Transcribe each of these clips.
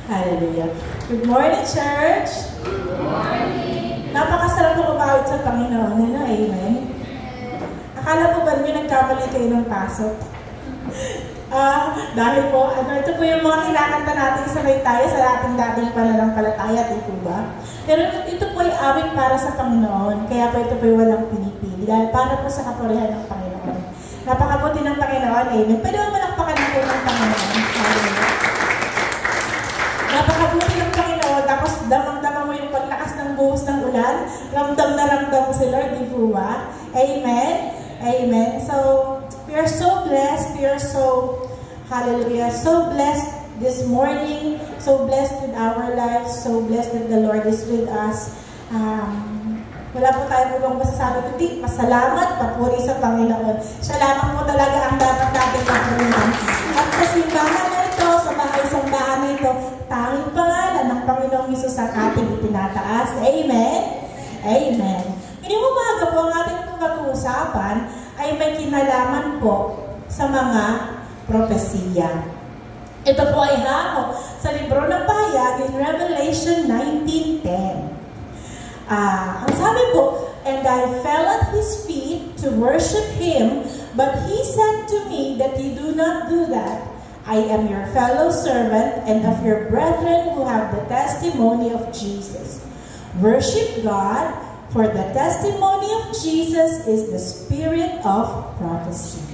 Hallelujah. Good morning, church. Good morning. Napakasarap na kumawit sa Panginoon. Ano? Amen. Akala po ba niyo nagkamali kayo ng pasok? Dahil po, ito po yung mga kinakanta natin sabay tayo sa ating dating pananampalataya, di po ba? Pero ito po ay awit para sa Panginoon, kaya po ito po ay walang pinipili. Dahil para po sa kapurihan ng Panginoon. Napakabuti ng Panginoon, amen. Pwede mo malakpakan na po ng Panginoon. Napakabuti ng Panginoon, tapos damang-dama mo yung paglakas ng buhos ng ulan, ramdam na ramdam si Lord, di po ba? Amen? Amen. So, we are so blessed. We are so, hallelujah, so blessed this morning. So blessed with our lives. So blessed that the Lord is with us. Wala po tayo ibang masasabi kundi pasalamat, papuri sa Panginoon. Siya lamang po talaga ang dapat natin papurihan. At sa simbahan na ito, sa bahay-sambahan na ito, tanging pangalan ng Panginoong Hesus ang ating itinataas. Amen? Amen. Ngayong umaga po, ang ating pag-uusapan ay may kinalaman po sa mga propesiya. Ito po ay hako sa libro ng Pahayag in Revelation 19:10. Ang sabi po, "And I fell at his feet to worship him, but he said to me that you do not do that. I am your fellow servant and of your brethren who have the testimony of Jesus. Worship God, for the testimony of Jesus is the spirit of prophecy."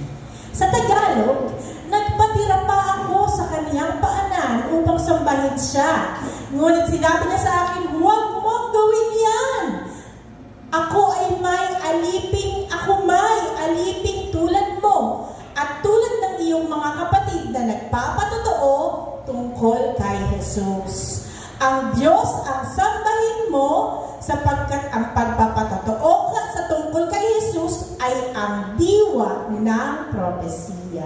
Sa Tagalog, nagpatira pa ako sa kaniyang paanan upang sambahin siya. Ngunit sinabi niya sa akin, "Huwag mong gawin yan. Ako may aliping tulad mo at tulad ng iyong mga kapatid na nagpapatotoo tungkol kay Jesus. Ang Diyos ang sambahin mo sapagkat ang pagpapatotoo ka sa tungkol kay Jesus ay ang diwa ng propesiya."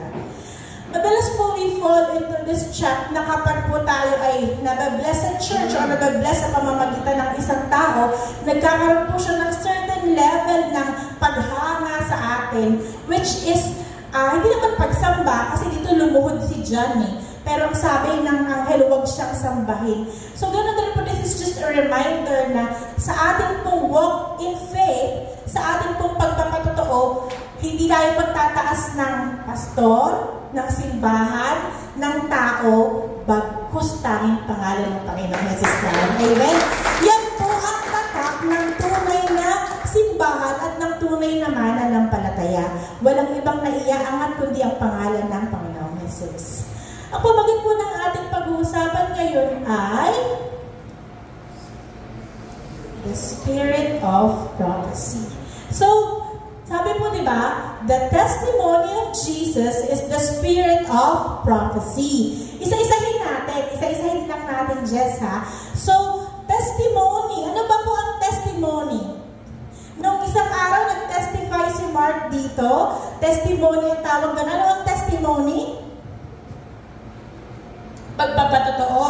Madalas po we fall into this trap na kapag po tayo ay nababless sa church o nababless sa pamamagitan ng isang tao, nagkakaroon po siya ng certain level ng paghanga sa atin, which is, hindi naman pagsamba, kasi dito lumuhod si John pero ang sabi ng anghel, huwag siyang sambahin. So ganoon din po, this is just a reminder na sa ating pong walk in faith, sa ating pong pagpapatotoo, hindi tayo magtataas ng pastor, ng simbahan, ng tao, bagkus tanging pangalan ng Panginoong Hesus lang. Amen? Yan po ang tatak ng tunay na simbahan at ng tunay na mananampalataya. Walang ibang naiaangat kundi ang pangalan ng Panginoong Hesus. Ang pamagit po ng ating pag-uusapan ngayon ay the spirit of prophecy. So, sabi po, di ba, the testimony of Jesus is the spirit of prophecy. Isa-isahin lang natin, Jess, ha? So, testimony. Ano ba po ang testimony? Noong isang araw, nag-testify si Mark dito. Testimony ang tawag doon. Ano ang testimony? Pagpapatotoo.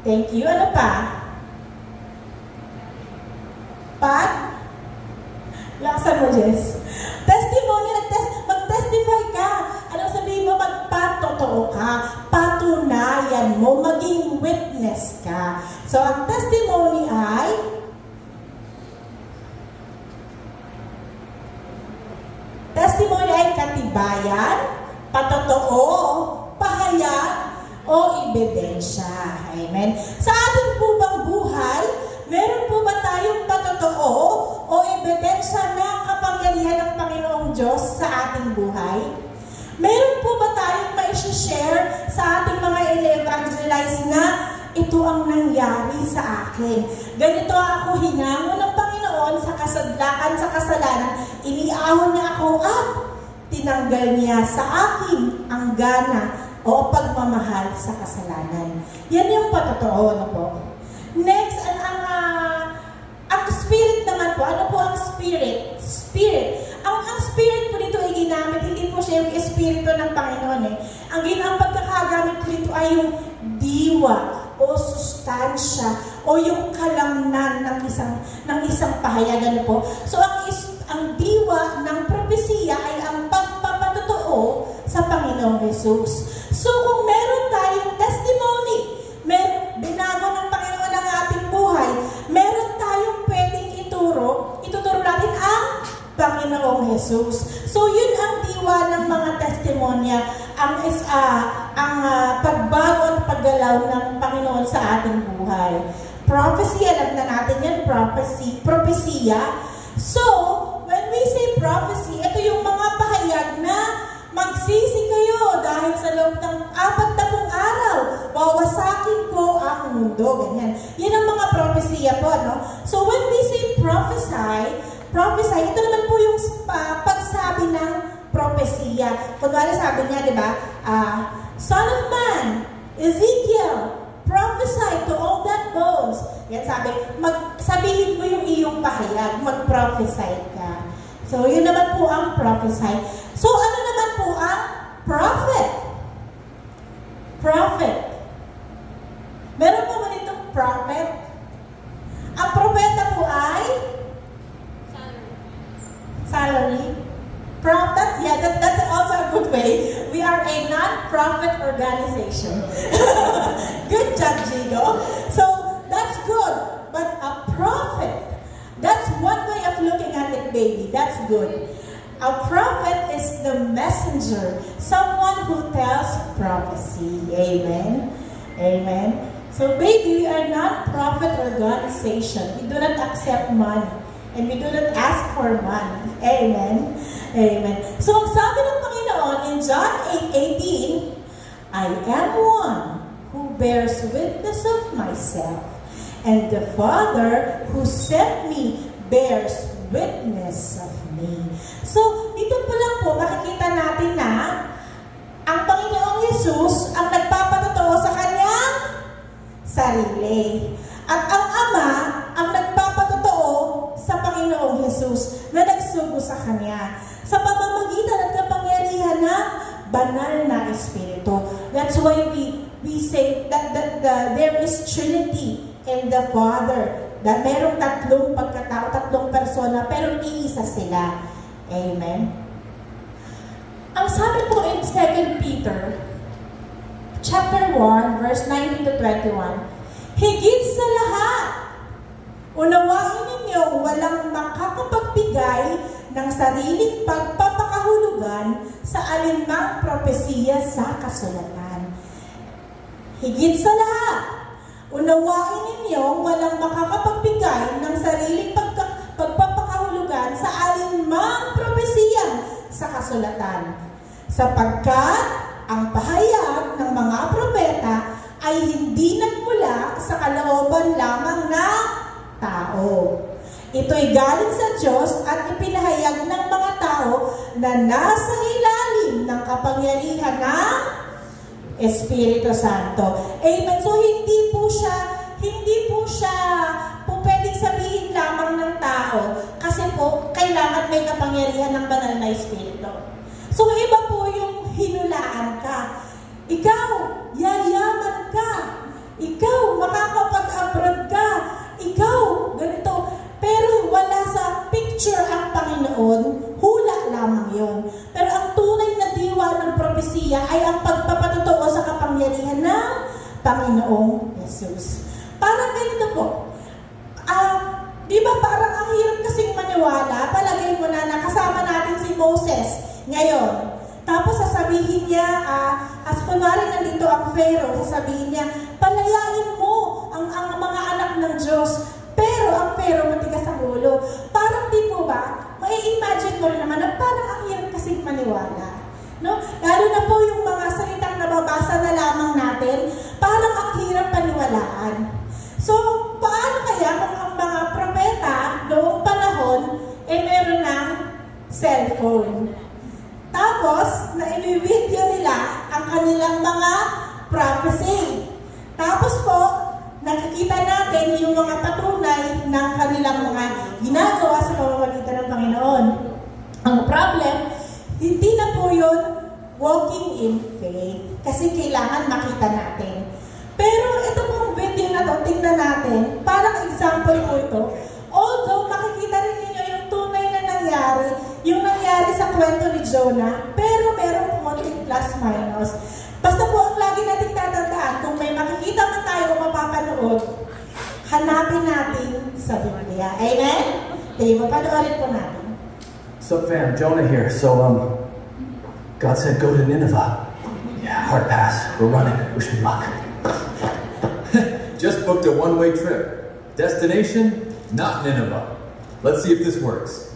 Thank you. Ano pa? Laksan mo, Jess. Testimony, mag-testify ka. Ano sabihin mo? Magpatotoo ka. Patunayan mo. Maging witness ka. So, ang testimony ay katibayan, patotoo, pahayag, o ebidensya. Amen. Sa ating po bang buhay, meron po ba tayong patotoo o ebidensya ng kapangyarihan ng Panginoong Diyos sa ating buhay? Meron po ba tayong ma-share sa ating mga ele-evangelize na ito ang nangyari sa akin? Ganito ako hinango ng Panginoon sa kasadlakan, sa kasalanan. Iniahon niya ako at tinanggal niya sa akin ang gana o pagmamahal sa kasalanan. Yan yung patotoo na po. Next, ang spirit naman po. Ano po ang spirit? Spirit. Ang spirit po dito ay ginamit, hindi po siya yung espiritu ng Panginoon. Ang pagkakagamit po dito ay yung diwa o sustansya o yung kalamnan ng isang pahayagan po. So, ang diwa ng propesiya ay ang pagpapatotoo sa Panginoong Hesus. So, kung meron tayong testimony galaw ng Panginoon sa ating buhay. Prophecy, alam na natin yan, propesya. So, when we say prophecy, ito yung mga pahayag na magsisi kayo dahil sa loob ng 40 araw, wawasakin ko ang mundo, ganyan. Yan ang mga propesya po, no? So, when we say prophesy, ito naman po yung pagsabi ng propesya. Kunwari sabi niya, di ba, Son of man, Ezekiel, prophesy to all that goes. Yan sabi, sabihin mo yung iyong pahayag, mag-prophesy ka. So, yun naman po ang prophesy. So, ano naman po ang prophet? Prophet. Meron po ba ditong prophet? Ang propeta po ay? Salary. Prophet, yeah, that's also a good way. We are a non-profit organization. Good job, Jigo. So, that's good. But a prophet, that's one way of looking at it, baby. That's good. A prophet is the messenger, someone who tells prophecy. Amen? Amen? So, baby, we are non-profit organization. We do not accept money. And we do not ask for money. Amen? Amen. So, ang sabi ng Panginoon in John 8:18, I am one who bears witness of myself, and the Father who sent me bears witness of me. So, dito pa lang po, makikita natin na ang Panginoong Yesus ang nagpapatotoo sa kanyang sarili. At ang Ama ang nagpapatotoo sa Panginoong Yesus na nagsugo sa Kanya sa pamamagitan at kapangyarihan ng banal na Espiritu. That's why we say that there is Trinity in the Father. That merong tatlong pagkatao, tatlong persona, pero iisa sila. Amen? Ang sabi po in 2 Peter chapter 1, verse 19 to 21, higit sa lahat, unawain ninyo walang makakapagbigay ng sariling pagpapakahulugan sa alinmang propesiya sa kasulatan. Higit sa lahat, unawain ninyo walang makakapagbigay ng sariling pagpapakahulugan sa alinmang propesiya sa kasulatan. Sapagkat ang pahayag ng mga propeta ay hindi nagmula sa kalooban lamang ng tao. Ito'y galing sa Diyos at ipinahayag ng mga tao na nasa ilalim ng kapangyarihan ng Espiritu Santo. Amen. So, hindi po siya po pwedeng sabihin lamang ng tao kasi po, kailangan may kapangyarihan ng banal na Espiritu. So, iba po yung hinulaan ka. Ikaw, yayaman ka. Ikaw, makakapag-abroad ka. Ikaw, ganito. Pero wala sa picture ang Panginoon, hula lamang yon. Pero ang tunay na diwa ng propesiya ay ang pagpapatotoo sa kapangyarihan ng Panginoong Jesus. Parang ganito po. Di ba parang ang hirap kasing maniwala? Palagay mo na nakasama natin si Moses ngayon. Tapos sasabihin niya, as kunwari nandito ang Pharaoh, sasabihin niya, palayain mo ang mga anak ng Diyos. Pero ang Pharaoh matigas ang ulo. Parang di po ba, mai-imagine mo rin naman na parang ang hirap kasing maniwala. No? Lalo na po yung mga salitang nababasa na lamang natin, parang ang hirap paniwalaan. So, paano kaya kung ang mga propeta noong panahon, meron ng cellphone? Tapos, na-video nila ang kanilang mga prophecy. Tapos po, nakikita natin yung mga patunay ng kanilang mga ginagawa sa pamamagitan ng Panginoon. Ang problem, hindi na po yun walking in faith. Kasi kailangan makita natin. Pero ito pong video na to, tingnan natin, parang example po ito. Although makikita rin ninyo yung tunay na nangyari, yung nangyari sa kwento ni Jonah, pero merong konting plus minus. Basta po ang lagi nating tatandaan, kung may makikita man tayo o mapapanood, hanapin natin sa Biblia. Amen? Okay, mapanoorin po natin. So fam, Jonah here. So God said go to Nineveh. Yeah, hard pass. We're running. Wish me luck. booked a one-way trip. Destination, not Nineveh. Let's see if this works.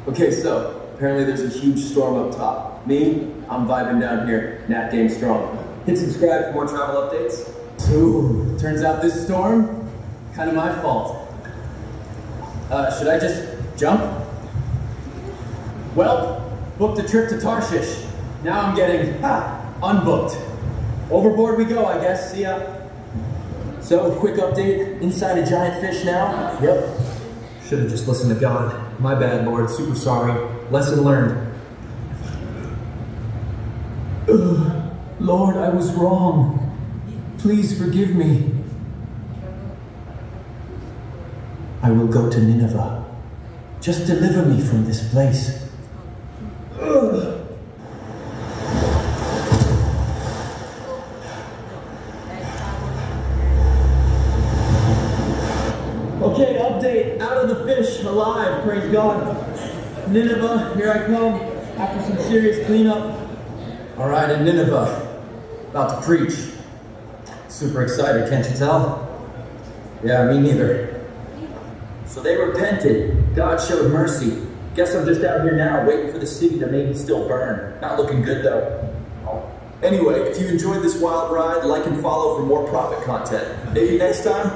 Okay, so apparently there's a huge storm up top. Me, I'm vibing down here, Nat Game Strong. Hit subscribe for more travel updates. Ooh, turns out this storm, kind of my fault. Should I just jump? Well, booked a trip to Tarshish. Now I'm getting, unbooked. Overboard we go, I guess. See ya. So, quick update. Inside a giant fish now? Yep. Should have just listened to God. My bad, Lord. Super sorry. Lesson learned. Lord, I was wrong. Please forgive me. I will go to Nineveh. Just deliver me from this place. Okay, update. Out of the fish, alive, praise God. Nineveh, here I come, after some serious cleanup. All right, in Nineveh, about to preach. Super excited, can't you tell? Yeah, me neither. So they repented. God showed mercy. Guess I'm just out here now, waiting for the city to maybe still burn. Not looking good, though. Anyway, if you enjoyed this wild ride, like and follow for more prophet content. Maybe next time,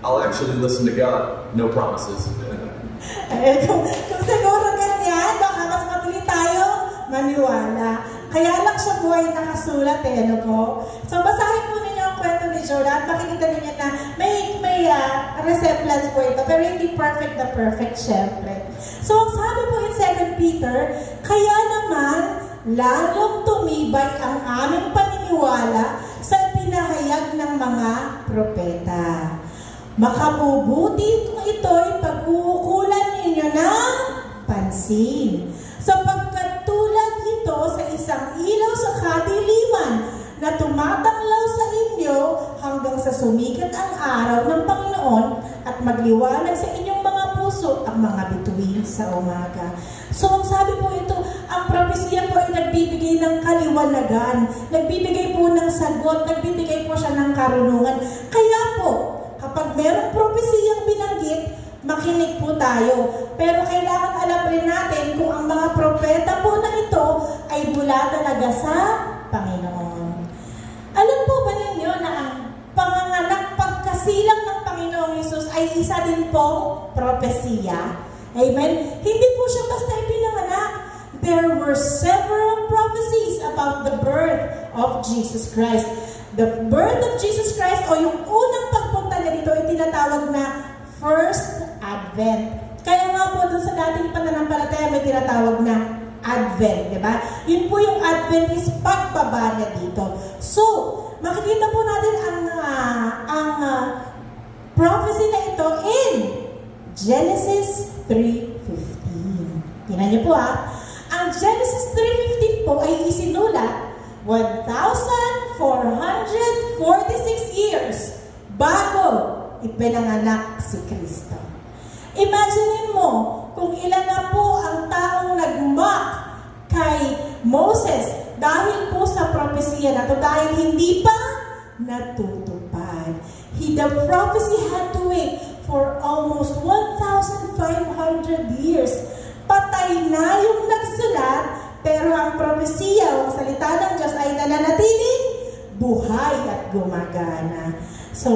I'll actually listen to God. No promises. Kung siguro ganyan, baka mas madali tayo maniwala. Kaya lang sa buhay nakasulat ano po. So basahin po ninyo ang kwento ni Jonah at makikita ninyo na may resemblance po ito, pero hindi perfect na perfect syempre. So ang sabi po in 2 Peter, kaya naman lalong tumibay ang aming paniniwala sa pinahayag ng mga propeta. Makabubuti kung ito'y pag-uukulan ninyo ng pansin. Sapagkat tulad ito sa isang ilaw sa kadiliman na tumatanglaw sa inyo hanggang sa sumikat ang araw ng Panginoon at magliwanag sa inyong mga puso ang mga bituin sa umaga. So ang sabi po ito, ang propesya po ay nagbibigay ng kaliwanagan, nagbibigay po ng sagot, nagbibigay po siya ng karunungan. Kaya po, kapag merong propesiyang binanggit, makinig po tayo. Pero kailangan alam rin natin kung ang mga propeta po na ito ay mula talaga sa Panginoon. Alam po ba ninyo na ang panganganak pagkasilang ng Panginoong Hesus ay isa din pong propesiya? Amen? Hindi po siya basta ipinanganak. There were several prophecies about the birth of Jesus Christ. The birth of Jesus Christ o yung unang pagpunta niya dito ay tinatawag na First Advent. Kaya nga po doon sa dating pananampalataya may tinatawag na Advent, di ba? Yun po yung Advent is pagbaba niya dito. So, makikita po natin ang prophecy na ito in Genesis 3:15. Tingnan niyo po Ang Genesis 3:15 po ay isinulat 1,446 years bago ipinanganak si Kristo. Imagine mo kung ilan na po ang taong nagmock kay Moses dahil po sa propesya na to, dahil hindi pa natutupad. The prophecy had to wait for almost 1,500 years. Patay na yung nagsulat, pero ang propesya o salita ng Diyos ay nananatiling buhay at gumagana. So,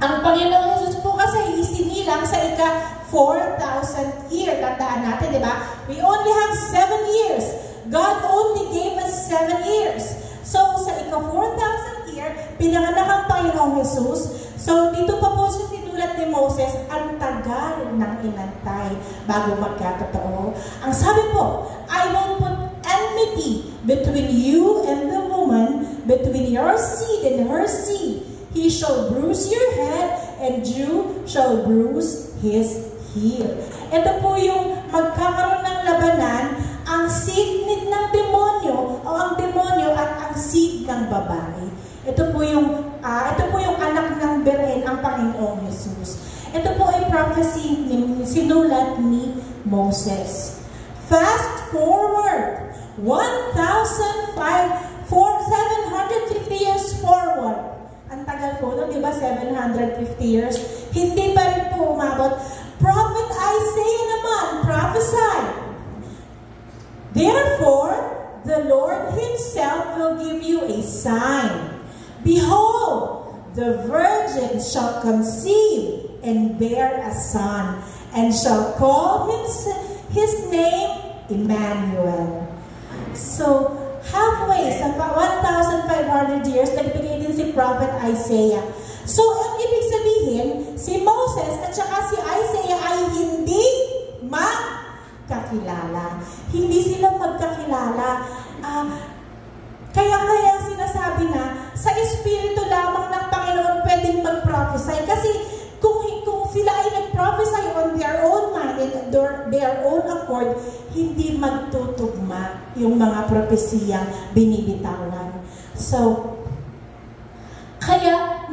ang Panginoong Jesus po kasi isinilang sa ika-4,000th year. Tandaan natin, di ba? We only have 7 years. God only gave us 7 years. So, sa ika-4,000th year, pinanganak ang Panginoong Jesus. So, dito pa po siya sinulat ni Moses, ang tagal ng inantay bago magkatotoo. Ang sabi po, I will put enmity between you and the woman, between your seed and her seed. He shall bruise your head, and you shall bruise his heel. Ito po yung magkakaroon ng labanan, ang seed ng demonyo, o ang demonyo at ang seed ng babae. Ito po yung anak ng Beren, ang Panginoong Jesus. Ito po ay prophecy sinulat ni Moses. Fast forward 1,750 years forward. 750 years, hindi pa rin po umabot. Prophet Isaiah naman, prophesied. Therefore, the Lord Himself will give you a sign. Behold, the virgin shall conceive and bear a son, and shall call his name Emmanuel. So, halfway sa 1,500 years, nagbigay din si Prophet Isaiah. So, ang ibig sabihin, si Moses at saka si Isaiah ay hindi magkakilala. Hindi sila magkakilala. Kaya sinasabi na, sa Espiritu lamang ng Panginoon pwedeng mag-prophesy. Kasi kung sila ay nag-prophesy on their own mind and their own accord, hindi magtutugma yung mga propesiyang binibitawan. So, kaya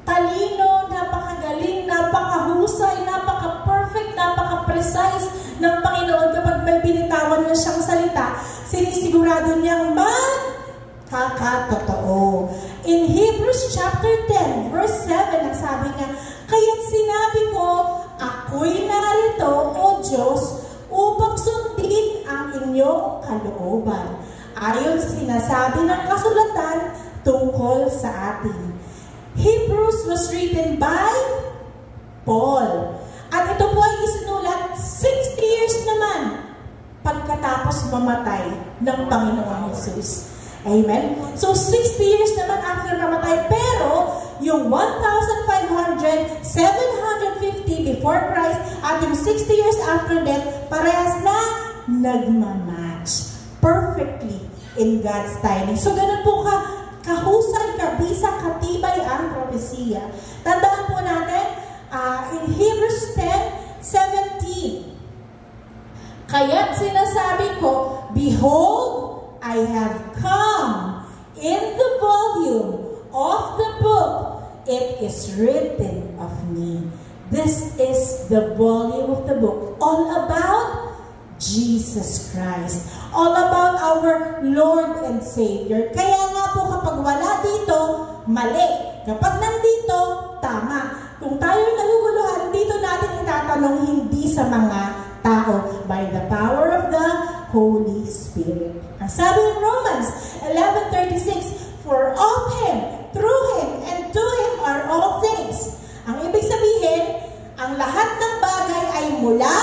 talino, napakagaling, napakahusay, napaka-perfect, napaka-precise ng Panginoon kapag may binitawan na siyang salita, sinisigurado niyang magkakatotoo. In Hebrews chapter 10, verse 7, nagsabi niya, kaya't sinabi ko, ako'y narito, O Diyos, upang sundin ang inyong kalooban, ayon sa sinasabi ng kasulatan tungkol sa atin. Hebrews was written by Paul. At ito po ay isinulat 60 years naman pagkatapos mamatay ng Panginoong Jesus. Amen? So 60 years naman after mamatay, pero yung 1,500, 750 before Christ at yung 60 years after death, parehas na nagmamatch perfectly in God's timing. So ganun po kahusay, kabisa, katibay ang propesiya. Tandaan po natin, in Hebrews 10:17, kaya't sinasabi ko, behold, I have come in the volume of the book, it is written of me. This is the volume of the book, all about Jesus Christ. All about our Lord and Savior. Kaya nga po kapag wala dito, mali. Kapag nandito, tama. Kung tayo'y naguguluhan, dito natin itatanong hindi sa mga tao by the power of the Holy Spirit. Ang sabi in Romans 11:36, for of Him, through Him, and to Him are all things. Ang ibig sabihin, ang lahat ng bagay ay mula,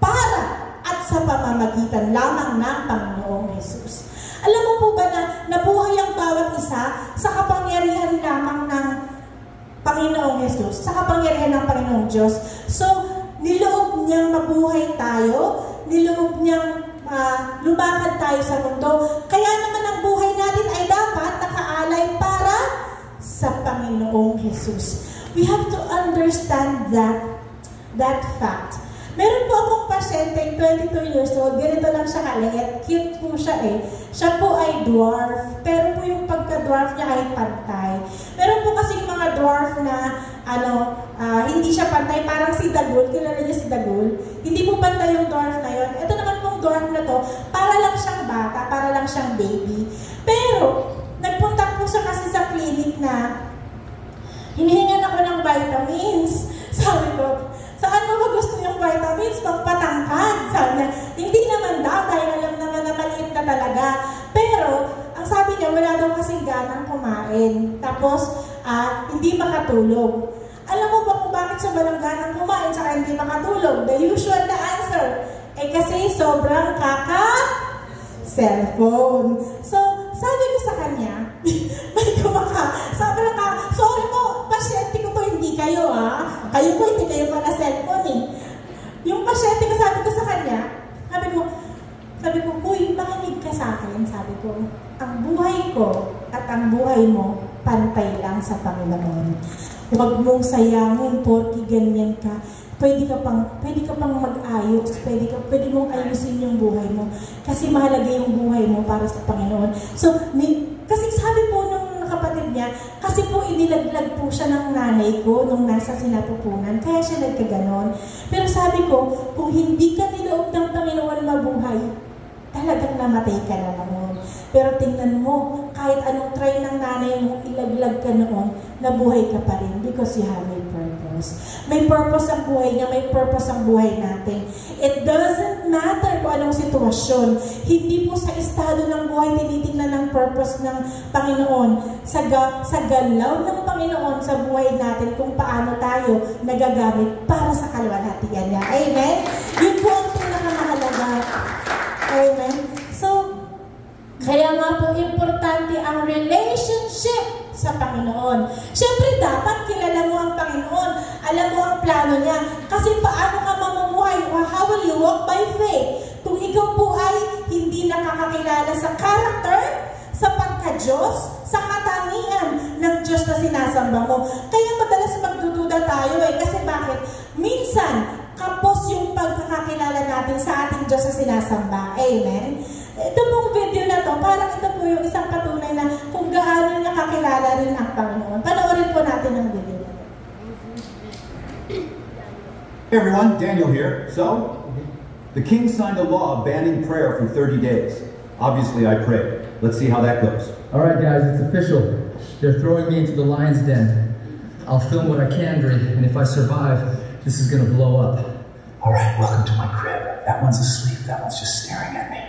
para, at sa pamamagitan lamang ng Panginoong Jesus. Alam mo po ba na nabuhay ang bawat isa sa kapangyarihan lamang ng Panginoong Jesus, sa kapangyarihan ng Panginoong Diyos? So, niloob niyang mabuhay tayo, niloob niyang lumakad tayo sa mundo. Kaya naman ang buhay natin ay dapat nakaalay para sa Panginoong Jesus. We have to understand that fact. Meron po akong pasyente, 22 years old, ganito lang siya kaliit, cute po siya eh. Siya po ay dwarf, pero po yung pagka-dwarf niya ay pantay. Meron po kasing mga dwarf na, hindi siya pantay, parang si Dagul, kilala niyo si Dagul. Hindi po pantay yung dwarf na yun. Ito naman pong dwarf na to, para lang siyang bata, para lang siyang baby. Pero, nagpunta po siya kasi sa clinic na, hinihingan ako ng vitamins. Sabi ko, saan mo ba gusto yung vitamins? Pagpatangkad. Sabi niya, hindi naman daw, dahil alam naman na maliit na talaga. Pero, ang sabi niya, wala daw kasing ganang kumain. Tapos, hindi makatulog. Alam mo ba kung bakit siya walang ganang kumain tsaka hindi makatulog? The usual na answer, kasi sobrang cellphone. So, sabi ko sa kanya, sorry po, pasyente ko to, hindi kayo kayo po, hindi kayo pala cellphone eh. Yung pasyente ko, sabi ko sa kanya, sabi ko, uy, makinig ka sa akin, sabi ko, ang buhay ko at ang buhay mo, pantay lang sa Panginoon. Huwag mong sayangin, porki ganyan ka. Pwede ka pang mag-ayos, pwede mong ayusin yung buhay mo. Kasi mahalaga yung buhay mo para sa Panginoon. So, kasi sabi po nung kapatid niya, kasi po inilaglag po siya ng nanay ko nung nasa sinapupunan, kaya siya nagkaganon. Pero sabi ko, kung hindi ka niloob ng Panginoon mabuhay, talagang namatay ka na noon. Pero tingnan mo, kahit anong try ng nanay mo, ilaglag ka noon, nabuhay ka pa rin because you have a purpose. May purpose ang buhay niya, may purpose ang buhay natin. It doesn't matter kung anong sitwasyon. Hindi po sa estado ng buhay tinitingnan ng purpose ng Panginoon. Sa galaw ng Panginoon sa buhay natin kung paano tayo nagagamit para sa kalwalhatian niya. Amen? Yun po ang pinakamahalaga. Amen? So, kaya nga po importante ang relationship sa Panginoon. Siyempre, dapat kilala mo ang Panginoon. Alam mo ang plano niya. Kasi paano ka mamumuhay? How will you walk by faith? Kung ikaw po ay hindi nakakakilala sa character, sa pagka-Diyos, sa katangian ng Diyos na sinasamba mo. Kaya madalas magdududa tayo Kasi bakit? Minsan, kapos yung pagkakakilala natin sa ating Diyos na sinasamba. Amen? Ito pong video na to, parang ito po yung isang patunay na kung gaano niya kakilala rin ang Panginoon. Panoorin po natin ang video na to. Hey everyone, Daniel here. So, the king signed a law banning prayer for 30 days. Obviously, I prayed. Let's see how that goes. All right, guys, it's official. They're throwing me into the lion's den. I'll film what I can, and if I survive, this is gonna blow up. All right, welcome to my crib. That one's asleep. That one's just staring at me.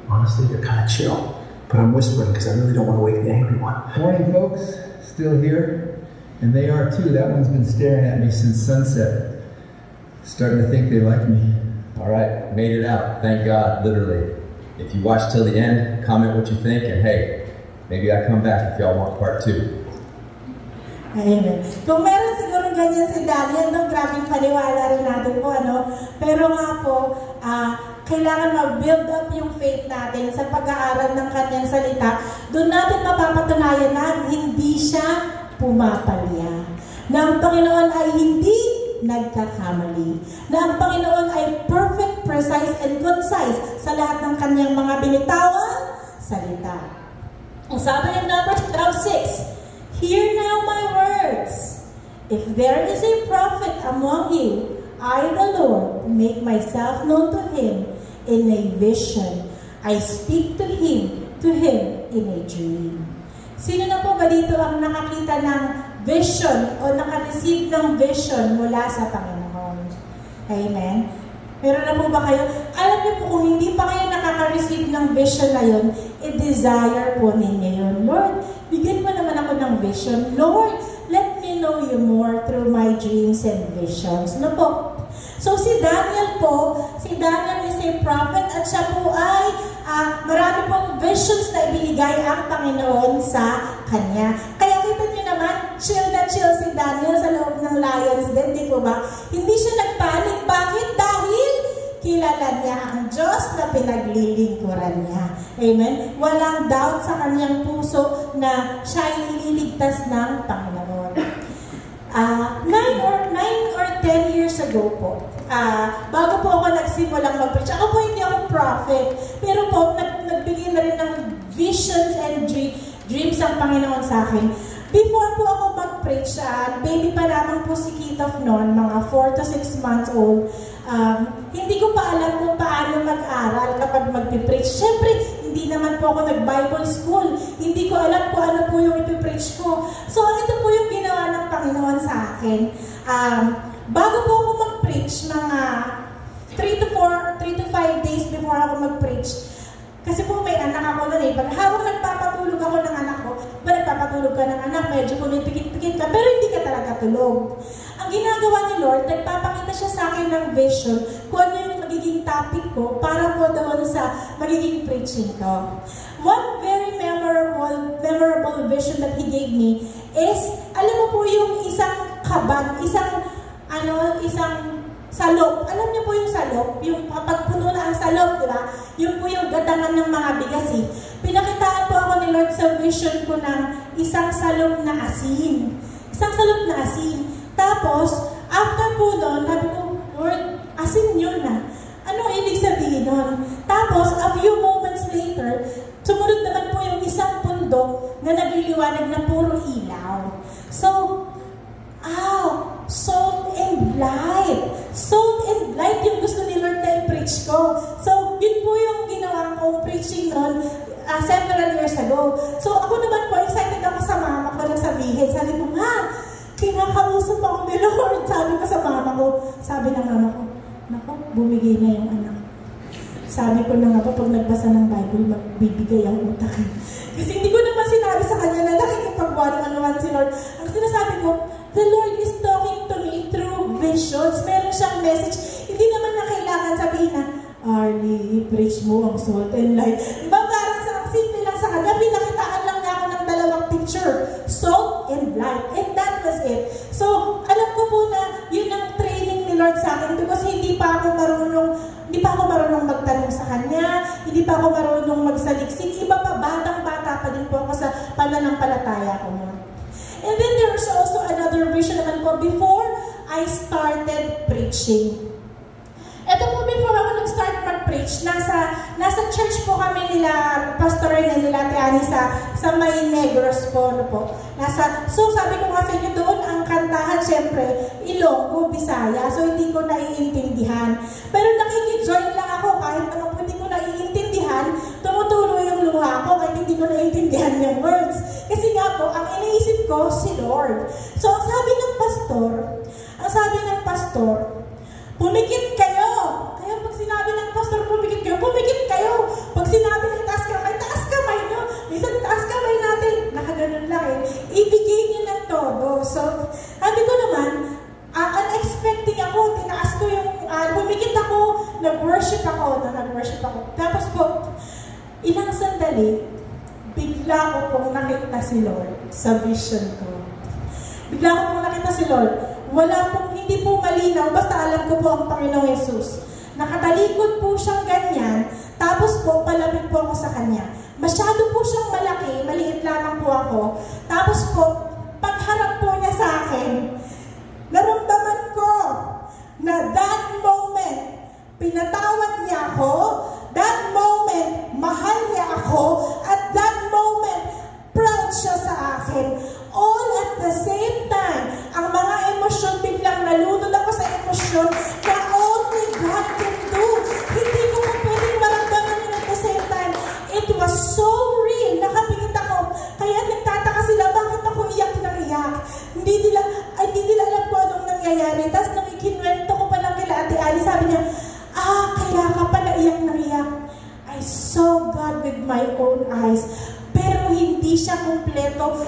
Honestly, they're kind of chill, but I'm whispering because I really don't want to wake the angry one. Morning, folks. Still here, and they are too. That one's been staring at me since sunset. Starting to think they like me. All right, made it out. Thank God, literally. If you watch till the end, comment what you think, and hey, maybe I come back if y'all want part 2. Amen. Kung meron siguro ganyan si Daniel, grabing paniwala rin natin po, Pero nga po, kailangan mag-build up yung faith natin sa pag-aaral ng kanyang salita. Doon natin mapapatunayan na hindi siya pumapalya. Na ang Panginoon ay hindi nagkakamali. Na ang Panginoon ay perfect, precise, and concise sa lahat ng kanyang mga binitawang salita. Ang sabi ng Numbers 12:6, "Hear now my words. If there is a prophet among you, I, the Lord, make myself known to him in a vision. I speak to him in a dream." Sino na po ba dito ang nakakita ng vision o naka-receive ng vision mula sa Panginoon? Amen? Meron na po ba kayo? Alam niyo po, kung hindi pa kayo nakaka-receive ng vision na yun, i-desire po ninyo yun. Lord, bigyan mo naman ako ng vision. Lord, let me know you more through my dreams and visions. No po? So si Daniel is a prophet at siya po ay marami pong visions na ibinigay ang Panginoon sa kanya. Kaya kita niyo naman, chill na chill si Daniel sa loob ng lions din, di po ba? Hindi siya nagpanik. Bakit? Dahil kilala niya ang Diyos na pinaglilingkuran niya. Amen? Walang doubt sa kanyang puso na siya ay ililigtas ng Panginoon. 9 or 10 years ago po, bago po ako nagsimulang mag-preach, ako po hindi ako prophet, pero po nagbigay na rin ng visions and dreams ang Panginoon sa akin. Before po ako mag-preach, baby pa lamang po si Kitof noon, mga 4 to 6 months old, hindi ko pa alam kung paano mag-aral kapag mag-preach. Siyempre, hindi naman po ako nag-Bible school. Hindi ko alam kung ano po yung ipipreach ko. So, ito po yung ginawa ng Panginoon sa akin. Bago po ako mag-preach, mga 3 to 5 days before ako mag-preach, kasi po may anak ako noon pag habang nagpapatulog ako ng anak ko, nagpapatulog ka ng anak, medyo pumipikit-pikit ka, pero hindi ka talaga tulog. Ang ginagawa ni Lord, nagpapakita siya sa akin ng vision kung ano yung magiging topic ko para po doon sa magiging preaching ko. One very memorable vision that He gave me is, alam mo po yung isang kaban, isang salop. Alam niyo po yung salop? Yung kapag puno na ang salop, di ba? Yung po yung gadangan ng mga bigas. Pinakitaan po ako ni Lord sa vision ko ng isang salop na asin. Isang salop na asin. Tapos, after po doon, sabi ko, Lord, asin yun na. Ano ibig sabihin nun? Tapos, a few moments later, sumunod naman po yung isang pundok na nagliliwanag na puro ilaw. So, salt and light. Salt and light yung gusto ni Lord na i-preach ko. So, yun po yung ginawa kong preaching noon several years ago. So ako naman po, excited ako sa mama ko nagsabihin. Sabi ko, ma, kinakausap ako ni Lord. Sabi ko sa mama ko, sabi ng mama ko, naku, bumigay na yung anak. Sabi ko na nga po, pag nagbasa ng Bible, magbibigay ang utak. Kasi hindi ko naman sinabi sa kanya na nakikipagwano-anuan si Lord. Ang sinasabi ko, the Lord is talking to me through visions. Meron siyang message. Hindi naman na kailangan sabihin na, Arlie, i-preach mo ang salt and light. Diba parang sa simple lang sa kanya, pinakitaan lang niya ako ng dalawang picture, salt and light. And that was it. So, alam ko po na yun ang training ni Lord sa akin because hindi pa ako marunong magtanong sa kanya, hindi pa ako marunong magsaliksik. Iba pa, batang-bata pa din po ako sa pananampalataya ko noon. And then there was also another vision naman po before I started preaching. Ito po, before ako nag-start mag-preach, nasa church po kami nila, pastor na nila, Tiani, sa May Negros po, so sabi ko nga sa inyo doon, ang kantahan, syempre, Ilonggo, Bisaya, so hindi ko naiintindihan. Pero nakikijoin lang ako, kahit naman po hindi ko naiintindihan, tumutulo yung luha ko, kahit hindi ko naiintindihan yung words. Kasi nga po, ang iniisip ko, si Lord. So, ang sabi ng pastor, pumikit kayo. Kaya pag sinabi ng pastor, pumikit kayo. Pag sinabi ng taas kamay nyo. Minsan taas kamay natin, nakaganon lang eh. Ibigay nyo ng todo. So, sabi ko naman, unexpected ako, tinaas ko yung, pumikit ako, nag-worship ako. Tapos po, ilang sandali, bigla ko pong nakita si Lord sa vision ko. Hindi po malinaw, basta alam ko po ang Panginoong Yesus. Nakatalikod po siyang ganyan, tapos po palapit po ako sa Kanya. Masyado po siyang malaki, maliit lamang po ako. Tapos po, pagharap po niya sa akin, naramdaman ko na that moment, pinatawad niya ako, that moment, mahal niya ako, at that moment, proud siya sa akin. All at the same time, ang mga emosyon, biglang nalunod ako sa emosyon na only God can do. Hindi ko pa pwedeng maramdaman yun at the same time. It was so real. Nakapingit ako. Kaya nagtataka sila, bakit ako iyak ng iyak? Hindi nila alam ko anong nangyayari. Tapos nung ikinwento ko pa lang kila Ate Ali, sabi niya, kaya ka pala iyak ng iyak. I saw God with my own eyes. Pero hindi siya kumpleto,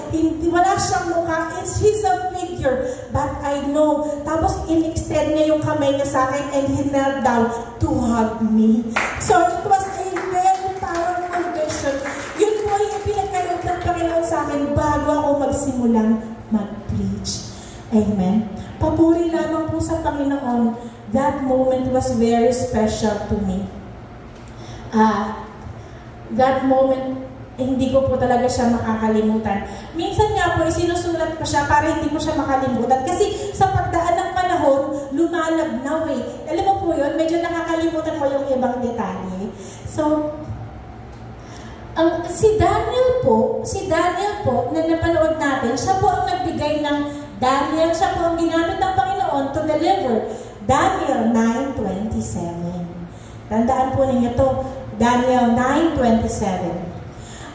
wala siyang mukha, he's a figure, but I know. Tapos in-extend niya yung kamay niya sa akin and he knelt down to hug me. So it was a very powerful vision. Yun po yung pinagkaloob ng Panginoon sa akin bago ako magsimulang mag-preach. Amen. Papuri lamang po sa Panginoon. That moment was very special to me. That moment, hindi ko po talaga siya makakalimutan. Minsan nga po, isinusulat ko siya para hindi ko siya makalimutan. Kasi sa pagdaan ng panahon, lumalabnaw eh. Alam mo po yun, medyo nakakalimutan mo yung ibang detalye. So, si Daniel po, na napanood natin, siya po ang nagbigay ng Daniel, siya po ang ginamit ng Panginoon to deliver Daniel 9:27. Tandaan po ninyo to, Daniel 9:27.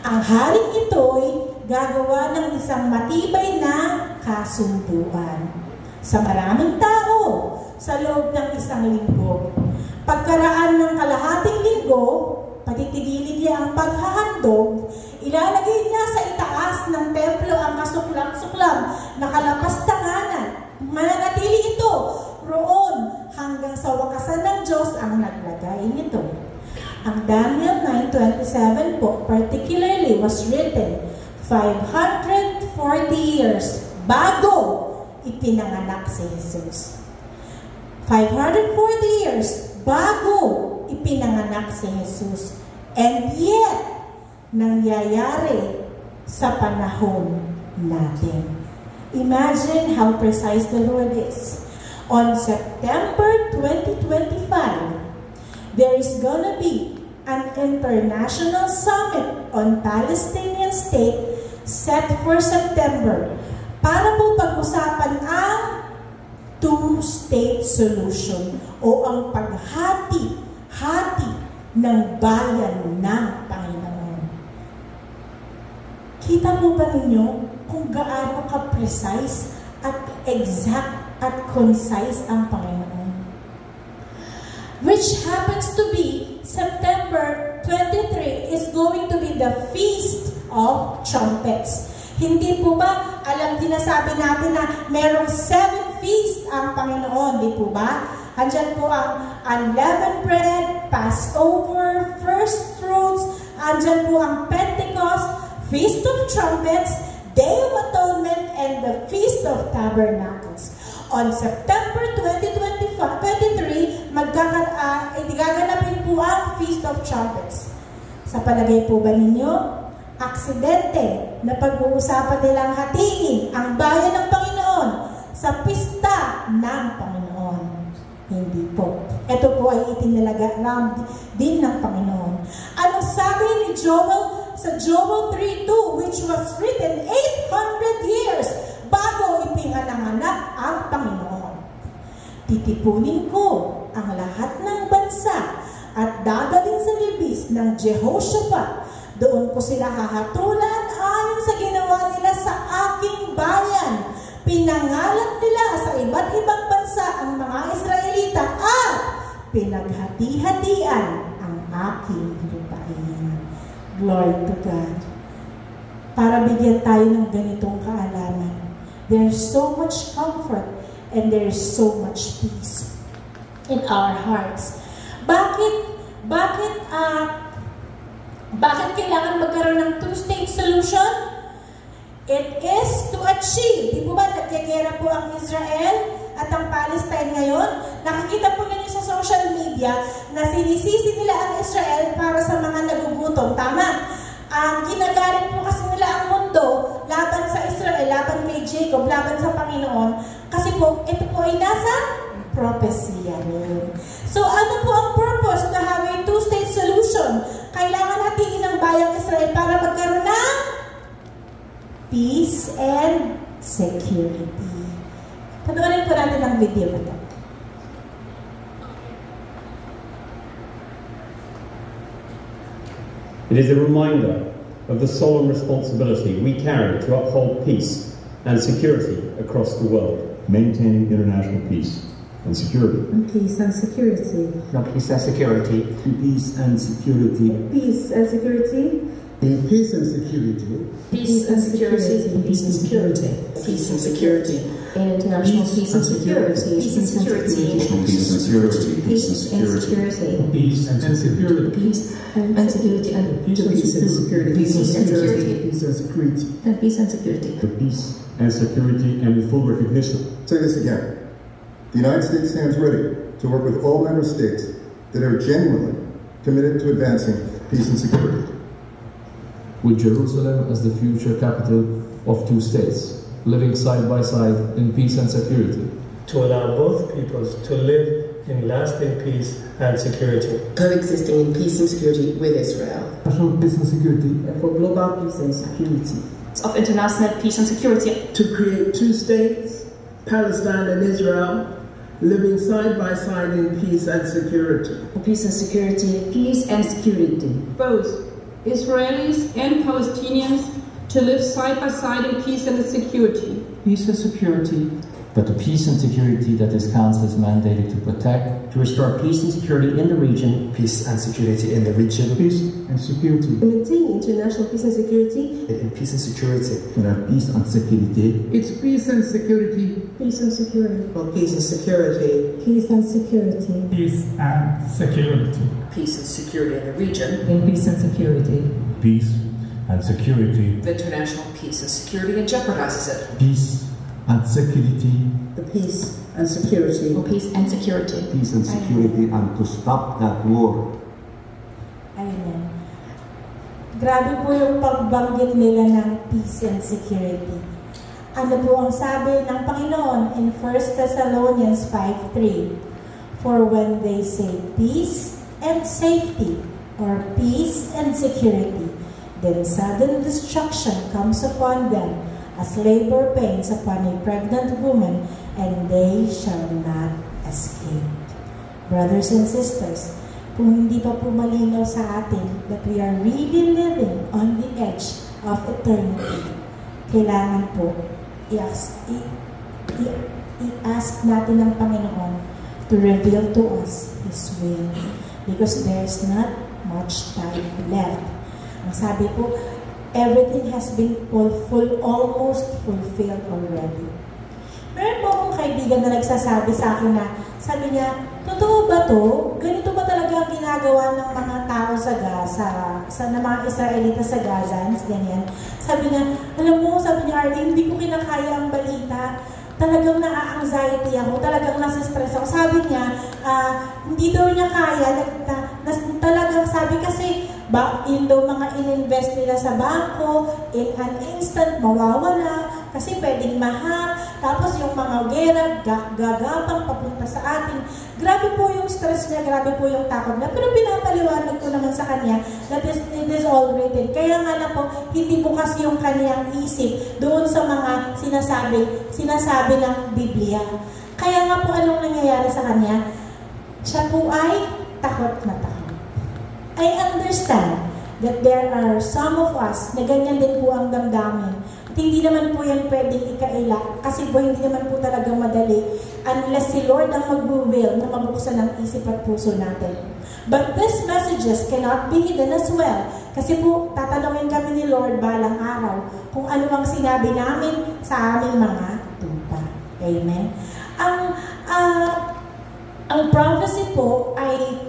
Ang haring ito'y gagawa ng isang matibay na kasunduan sa maraming tao sa loob ng 1 linggo. Pagkaraan ng kalahating linggo, patitigilin niya ang paghahandog, ilalagay niya sa itaas ng templo ang kasuklam-suklam na kalapastanganan. Mananatili ito roon hanggang sa wakasan ng Diyos ang naglagay nito. Ang Daniel 9:27 po particularly was written 540 years bago ipinanganak si Jesus. 540 years bago ipinanganak si Jesus. And yet, nangyayari sa panahon natin. Imagine how precise the Lord is. On September 2025, there is gonna be an international summit on Palestinian state set for September para po pag-usapan ang two-state solution o ang paghati ng bayan ng Panginoon. po ba ninyo kung gaano ka-precise at exact at concise ang Panginoon? Which happens to be September 23 is going to be the Feast of Trumpets. Hindi po ba, sinasabi natin na merong 7 feasts ang Panginoon, di po ba? Andyan po ang unleavened bread, Passover, first fruits, andyan po ang Pentecost, Feast of Trumpets, Day of Atonement, and the Feast of Tabernacles. On September 2023, gaganapin po ang Feast of Trumpets. Sa palagay po ba ninyo, aksidente na pag-uusapan nilang hatiin ang bayan ng Panginoon sa pista ng Panginoon? Hindi po. Ito po ay itinalagaan din ng Panginoon. Ano sabi ni Joel sa Joel 3:2, which was written 800 years bago ipinanganak ang Panginoon? Titipunin ko ang lahat ng bansa at dadalhin sa libis ng Jehoshaphat. Doon ko sila hahatulan ayon sa ginawa nila sa aking bayan. Pinangalat nila sa iba't ibang bansa ang mga Israelita at pinaghati-hatian ang aking lupain. Glory to God. Para bigyan tayo ng ganitong kaalaman. There's so much comfort and there's so much peace in our hearts. Bakit kailangan magkaroon ng two-state solution? It is to achieve. Di po ba nagkagera po ang Israel at ang Palestine ngayon? Nakikita po ninyo sa social media na sinisisi nila ang Israel para sa mga nagugutom. Tama. Ginagalit po kasi nila ang mundo laban sa Israel, laban kay Jacob, laban sa Panginoon. Kasi po, ito po ay nasa propesya rin. So, ano po ang purpose na have a two-state solution? Kailangan hatiin ang bayang Israel para magkaroon ng peace and security. Panoorin po natin ang video na ito. It is a reminder of the solemn responsibility we carry to uphold peace and security across the world. Maintaining international peace and security. Peace and security. No, peace and security. Peace and security. Peace and security. In peace and security. Peace and security. Peace and security. Peace and security. In international peace and security. Peace and security. Peace and security. Peace and security. Peace and security. Peace and security. Peace and security. Peace and security. Peace and security. And peace and security. The peace and security and with full recognition. Say this again. The United States stands ready to work with all member states that are genuinely committed to advancing peace and security. With Jerusalem as the future capital of two states, living side by side in peace and security. To allow both peoples to live in lasting peace and security. Coexisting in peace and security with Israel. National peace and security. And for global peace and security. Of international peace and security. To create two states, Palestine and Israel, living side by side in peace and security. Peace and security. Peace and security. Both Israelis and Palestinians to live side by side in peace and security. Peace and security. But the peace and security that this council is mandated to protect. To restore peace and security in the region. Peace and security in the region. Peace and security. Maintain international peace and security. In peace and security. Peace and security. It's peace and security. Peace and security. Well, peace and security. Peace and security. Peace and security. Peace and security in the region. In peace and security. Peace and security. The international peace and security and jeopardizes it. Peace and security. The peace and security. For peace and security. Peace and security and to stop that war. Amen. Grabe po yung pagbanggit nila ng peace and security. Ano po ang sabi ng Panginoon in 1 Thessalonians 5:3? For when they say peace and safety, or peace and security, then sudden destruction comes upon them, as labor pains upon a pregnant woman, and they shall not escape. Brothers and sisters, kung hindi pa po malinaw sa atin that we are really living on the edge of eternity. Kailangan po i-ask natin ng Panginoon to reveal to us His will because there's not much time left. Ang sabi po, everything has been almost fulfilled already. Meron po akong kaibigan na nagsasabi sa akin na, sabi niya, totoo ba to? Ganito ba talaga ang ginagawa ng mga tao sa Gaza, ng mga Israelita sa Gazans, ganyan? Sabi niya, alam mo, sabi niya, Arlene, hindi ko kinakaya ang balita. Talagang na-anxiety ako, talagang nasa-stress ako. Sabi niya, hindi daw niya kaya, talagang sabi kasi, yung mga in-invest nila sa bangko, in an instant, mawawala, kasi pwedeng mahal, tapos yung mga gera, gagapang papunta sa atin. Grabe po yung stress niya, grabe po yung takot niya. Pero pinapaliwanag ko naman sa kanya that it is all written. Kaya nga na po, hindi bukas yung kanyang isip doon sa mga sinasabi ng Biblia. Kaya nga po anong nangyayari sa kanya? Siya po ay takot na takot. I understand that there are some of us na ganyan din po ang damdamin. At hindi naman po yan pwedeng ikaila kasi po hindi naman po talagang madali unless si Lord ang mag-will na mabuksan ang isip at puso natin. But these messages cannot be hidden as well kasi po tatanungin kami ni Lord balang araw kung ano ang sinabi namin sa aming mga tupa. Amen? Ang prophecy po ay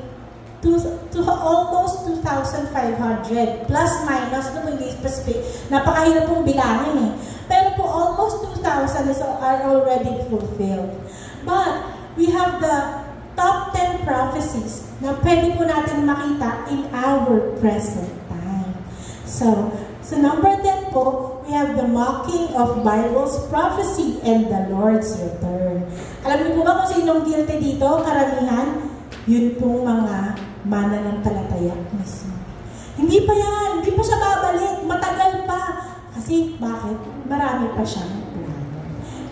almost 2,500 plus minus no hindi specific. Napakahirap pong bilangin eh. Pero po almost 2,000 are already fulfilled. But we have the top 10 prophecies na pwede po natin makita in our present time. So number 10 po, we have the mocking of Bible's prophecy and the Lord's return. Alam niyo po ba kung sinong guilty dito? Karamihan, yun pong mga mananampalataya mismo. Hindi pa siya babalik, matagal pa. Kasi bakit? Marami pa siyang plano.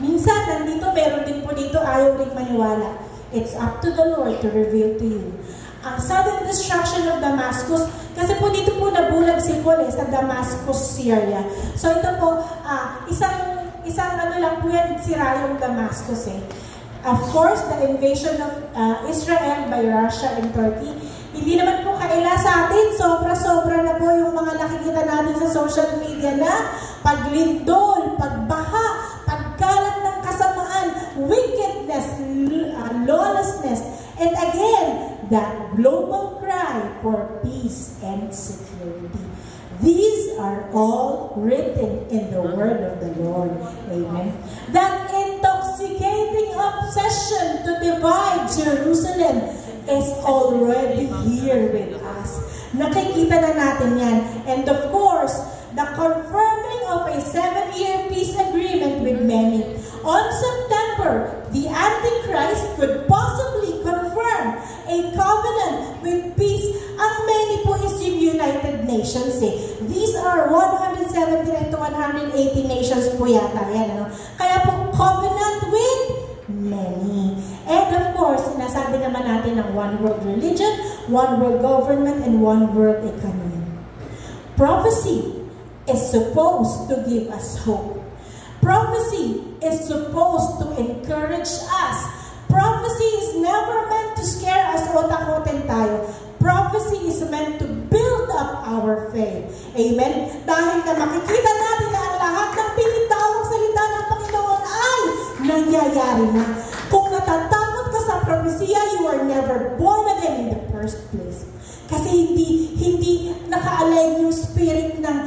Minsan, nandito, meron din po dito, ayaw rin maniwala. It's up to the Lord to reveal to you. Ang sudden destruction of Damascus, kasi po dito po nabulag si Paul sa Damascus, Syria. So ito po, isang ano lang po yan, sira yung Damascus eh. Of course, the invasion of Israel by Russia and Turkey, hindi naman po kaila sa atin. Sobra-sobra na po yung mga nakikita natin sa social media na paglindol, pagbaha, pagkalat ng kasamaan, wickedness, lawlessness, and again, that global cry for peace and security. These are all written in the word of the Lord. Amen. That intoxicating obsession to divide Jerusalem is already here with us. Nakikita na natin yan. And of course, the confirming of a 7-year peace agreement with many. On September, the Antichrist could possibly confirm a covenant with peace. Ang many po is yung United Nations eh. These are 179 to 180 nations po yata. Yan, ano? Kaya po, covenant with many. And of course, sinasabi naman natin ng one world religion, one world government, and one world economy. Prophecy is supposed to give us hope. Prophecy is supposed to encourage us. Prophecy is never meant to scare us o takutin tayo. Prophecy is meant to build up our faith. Amen? Dahil na makikita natin na ang lahat ng pinitawang salita ng Panginoon ay nangyayari na. Kung natatakot ka sa propesya, you are never born again in the first place. Kasi hindi naka-align yung spirit ng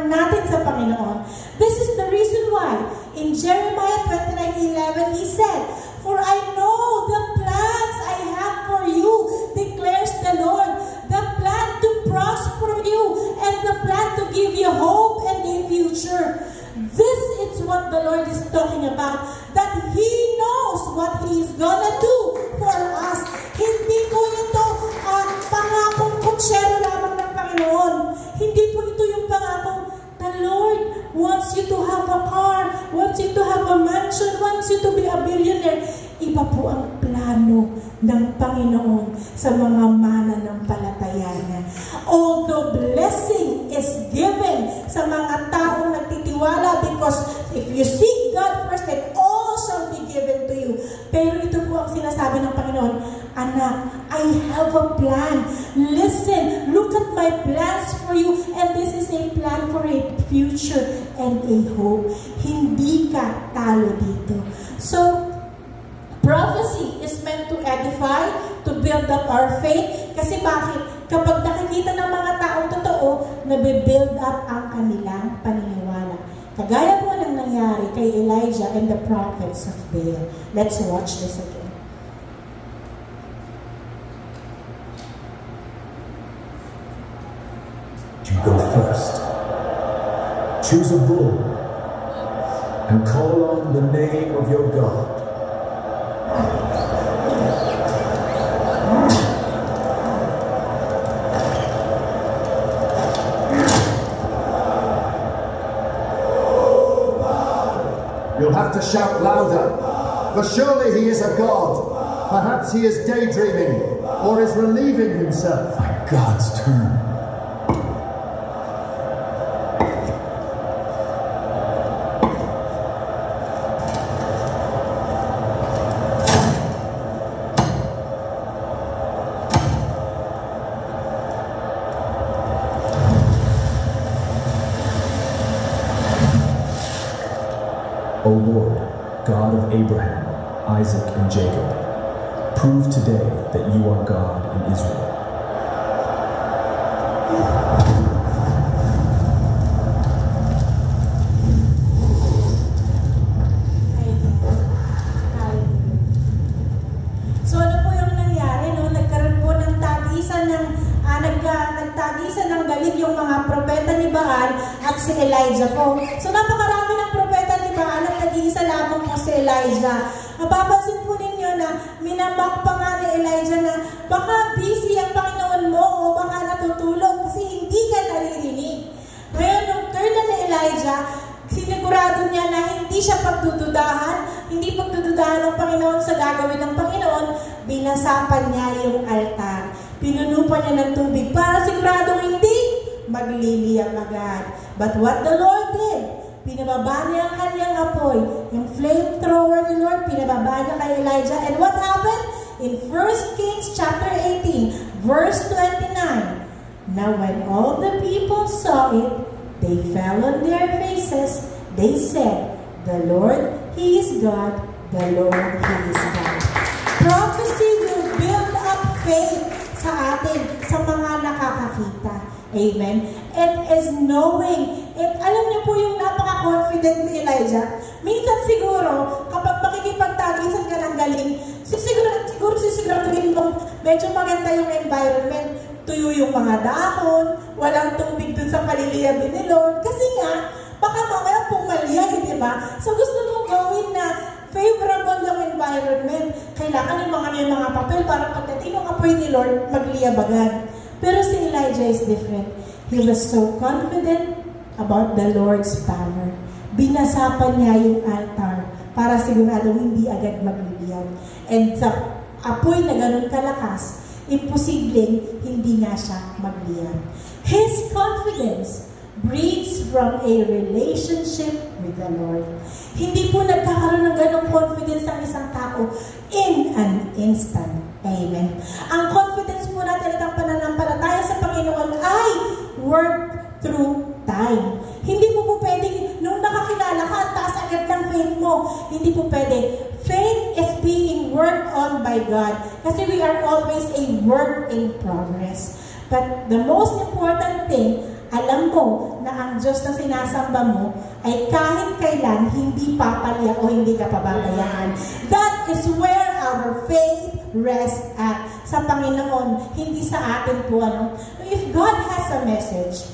natin sa Panginoon. This is the reason why in Jeremiah 29:11 he said, "For I know the plans I have for you, declares the Lord, the plan to prosper you and the plan to give you hope and a future." This is what the Lord is talking about, that He knows what He is gonna do for us. Hindi po ito pangakong kutsero lamang ng Panginoon. Hindi po ito yung pangakong, the Lord wants you to have a car, wants you to have a mansion, wants you to be a billionaire. Iba po ang plano ng Panginoon sa mga mananampalataya niya. Although blessing is given have a plan. Listen, look at my plans for you, and this is a plan for a future and a hope. Hindi ka talo dito. So, prophecy is meant to edify, to build up our faith. Kasi bakit? Kapag nakikita ng mga taong totoo, nabibuild up ang kanilang paniniwala. Kagaya po ng nangyari kay Elijah and the prophets of Baal. Let's watch this again. You go first. Choose a bull and call on the name of your God. You'll have to shout louder, for surely he is a god. Perhaps he is daydreaming or is relieving himself. My God's turn. O Lord, God of Abraham, Isaac, and Jacob, prove today that you are God in Israel. So ano po yung nangyari? No? Nagkaroon po ng tagisan ng galit yung mga propeta ni Baal at si Elijah po. So napakarami ng propeta ni Baal at nag-iisa lamang po si Elijah. Mapapansin po ninyo na minamak pa nga ni Elijah na baka busy ang Panginoon mo o baka natutulog kasi hindi ka naririnig. Ngayon, nung turn na ni Elijah, sinigurado niya na hindi siya hindi pagdududahan ng Panginoon sa gagawin ng Panginoon, binasapan niya yung altar. Pinunupan niya ng tubig para siguradong hindi magliliyang agad. But what the Lord did, pinababa niya ang kanyang apoy. Yung flamethrower ni Lord, pinababa niya kay Elijah. And what happened? In 1 Kings chapter 18, verse 29, now when all the people saw it, they fell on their faces. They said, the Lord, He is God. The Lord, He is God. Prophecy will build up faith sa atin, sa mga nakakakita. Amen. It is knowing. Alam niyo po yung napaka-confident ni Elijah. Minsan siguro, kapag makikipagtagisan ka ng galing, siguro mo, medyo maganda yung environment. Tuyo yung mga dahon, walang tubig dun sa paliliyabin ni Lord. Kasi nga, baka mamaya pumaliyay, di ba? So gusto mong gawin na favorable yung environment. Kailangan yung mga papel para pagdating ng apoy ni Lord, magliyabagan. Pero si Elijah is different. He was so confident about the Lord's power. Binasapan niya yung altar para siguradong hindi agad magliliyab. And sa apoy na ganun kalakas, imposibleng hindi nga siya magliyab. His confidence breeds from a relationship with the Lord. Hindi po nagkakaroon ng ganong confidence ang isang tao in an instant. Amen. Ang confidence po natin at ang pananampalataya sa Panginoon ay work through time. Hindi po pwedeng, nung nakakilala ka, taas agad ng faith mo. Hindi po pwede. Faith is being worked on by God. Kasi we are always a work in progress. But the most important thing, alam mo na ang Diyos na sinasamba mo ay kahit kailan hindi papalya o hindi ka pababayaan. That is where our faith rests at sa Panginoon, hindi sa atin po. If God has a message,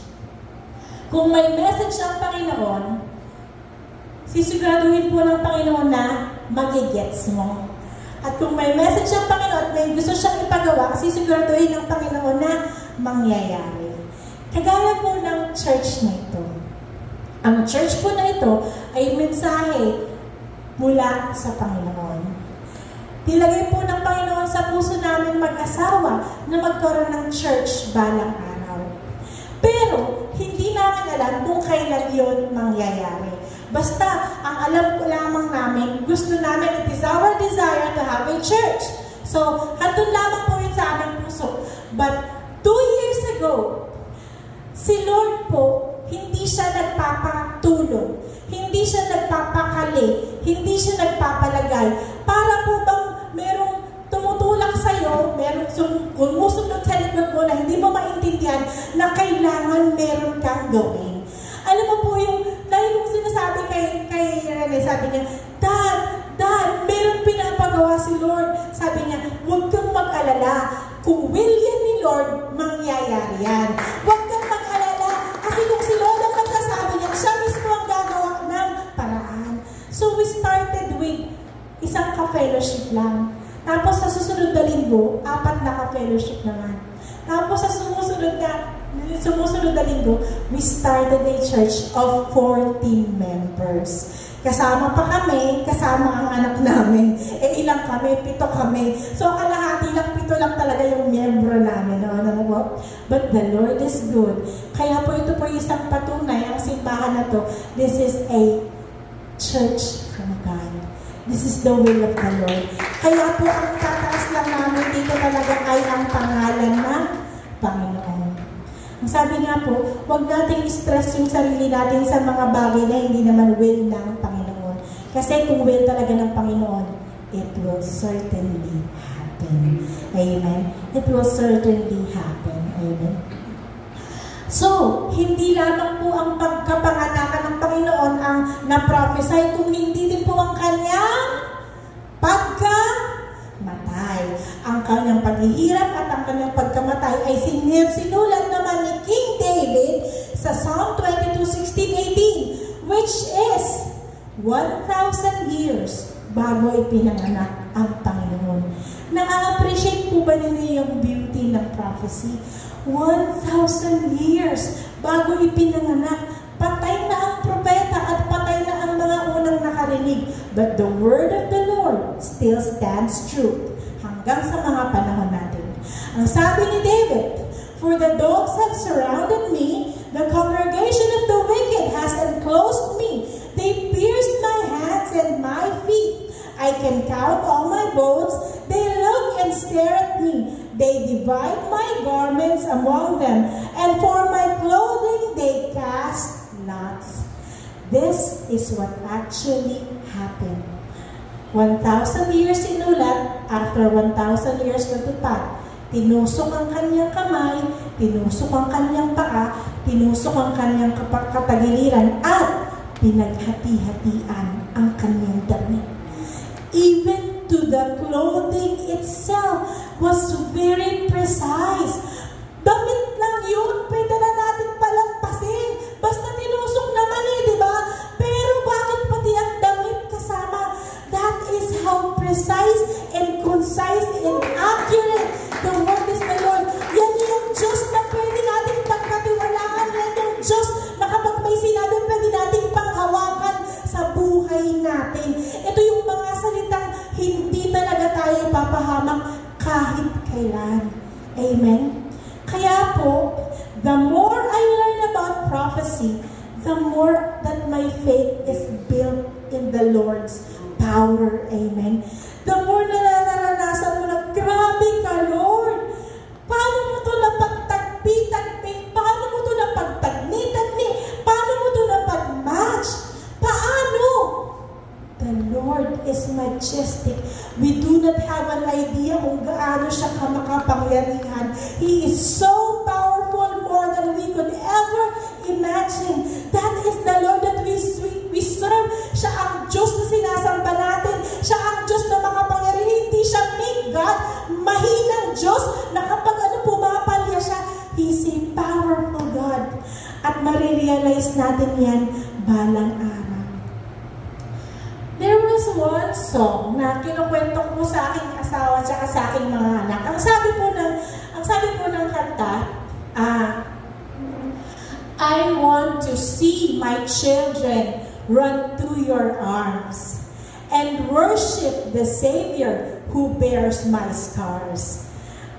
kung may message ang Panginoon, sisiguraduhin po ng Panginoon na magigets mo. At kung may message ang Panginoon at may gusto siyang ipagawa, sisiguraduhin ng Panginoon na mangyayari. Kagaya po ng church na ito. Ang church po na ito ay mensahe mula sa Panginoon. Nilagay po ng Panginoon sa puso namin mag-asawa na magkaroon ng church balang araw. Pero, hindi namin alam kung kailan yun mangyayari. Basta, ang alam ko lamang namin, gusto namin, it is our desire to have a church. So, handun lamang po yun sa aming puso. But 2 years ago, si Lord po, hindi siya nagpapatulong, hindi siya nagpapakali, hindi siya nagpapalagay. Para po bang merong tumutulak sa'yo, merong kumusunod sa likod mo na hindi mo maintindihan na kailangan meron kang gawin. Alam mo po dahil yung sinasabi kay Rene, sabi niya, Dad, meron pinapagawa si Lord. Sabi niya, huwag kang mag-alala. Kung will yan ni Lord, mangyayari yan. Huwag kang mag-alala. Kasi kung si Lord ang magsasabi niya, siya mismo ang gagawa ng paraan. So we started with isang ka-fellowship lang. Tapos sa susunod na linggo, 4 na ka-fellowship naman. Tapos sa sumusunod na linggo, we started a church of 14 members. Kasama pa kami, kasama ang anak namin. Ilang kami? 7 kami. So kalahati lang, 7 lang talaga yung miyembro namin. But the Lord is good. Kaya po ito po isang patunay, ang simbahan na to, this is a church from God. This is the will of the Lord. Kaya po ang tataas lang namin dito talaga ay ang pangalan ng Panginoon. Ang sabi nga po, huwag nating stress yung sarili natin sa mga bagay na hindi naman will ng Panginoon. Kasi kung will talaga ng Panginoon, it will certainly happen. Amen? It will certainly happen. Amen? So, hindi lamang po ang pagkapanganakan ng Panginoon ang na-prophesy, kung hindi din po ang kanyang pagkamatay. Ang kanyang paghihirap at ang kanyang pagkamatay ay sinulat naman ni King David sa Psalm 22:16-18, which is 1,000 years bago ipinanganak ang Panginoon. Na-appreciate po ba ninyo yung beauty ng prophecy? 1,000 years bago ipinanganak, patay na ang propeta at patay na ang mga unang nakarinig. But the word of the Lord still stands true hanggang sa mga panahon natin. Ang sabi ni David, "For the dogs have surrounded me, the congregation of the wicked has enclosed me. They pierced my hands and my feet. I can count all my bones. They look and stare at me. They divide my garments among them, and for my clothing they cast lots." This is what actually happened. 1,000 years sinulat, after 1,000 years natupad. Tinusok ang kanyang kamay, tinusok ang kanyang paa, tinusok ang kanyang katagiliran, at pinaghati-hatian ang kanyang damit. Even to the clothing itself was very precise. Damit lang yun, pwede na natin palampasin. Basta tinusok naman di ba? Pero bakit pati ang damit kasama? That is how precise and concise and accurate the word is the Lord. Yan yung Diyos na pwede natin pagkatiwalaan. Yan yung Diyos na kapag may sinabi, pwede natin panghawakan sa buhay natin. Ito yung mga salitang hindi talaga tayo ipapahamak kahit kailan. Amen? Kaya po, the more I learn about prophecy, the more that my faith is built in the Lord's power. Amen? The more na naranasan mo na, grabe ka, Lord! Paano mo ito napagtagpi-tagpi? Paano mo ito napagtagni-tagni? Paano mo ito napag-match? Paano? The Lord is majestic. We do not have an idea kung gaano siya kamakapangyarihan. He is so powerful, more than we could ever imagine. That is the Lord that we serve. Siya ang Diyos na sinasamba natin. Siya ang Diyos na makapangyarihan. Hindi siya big God, mahinang Diyos na kapag pumapalya siya, He's a powerful God. At marirealize natin yan balang araw. There was one song na kinukwento ko sa aking asawa at sa aking mga anak. Ang sabi po ng kanta, I want to see my children run to your arms and worship the Savior who bears my scars.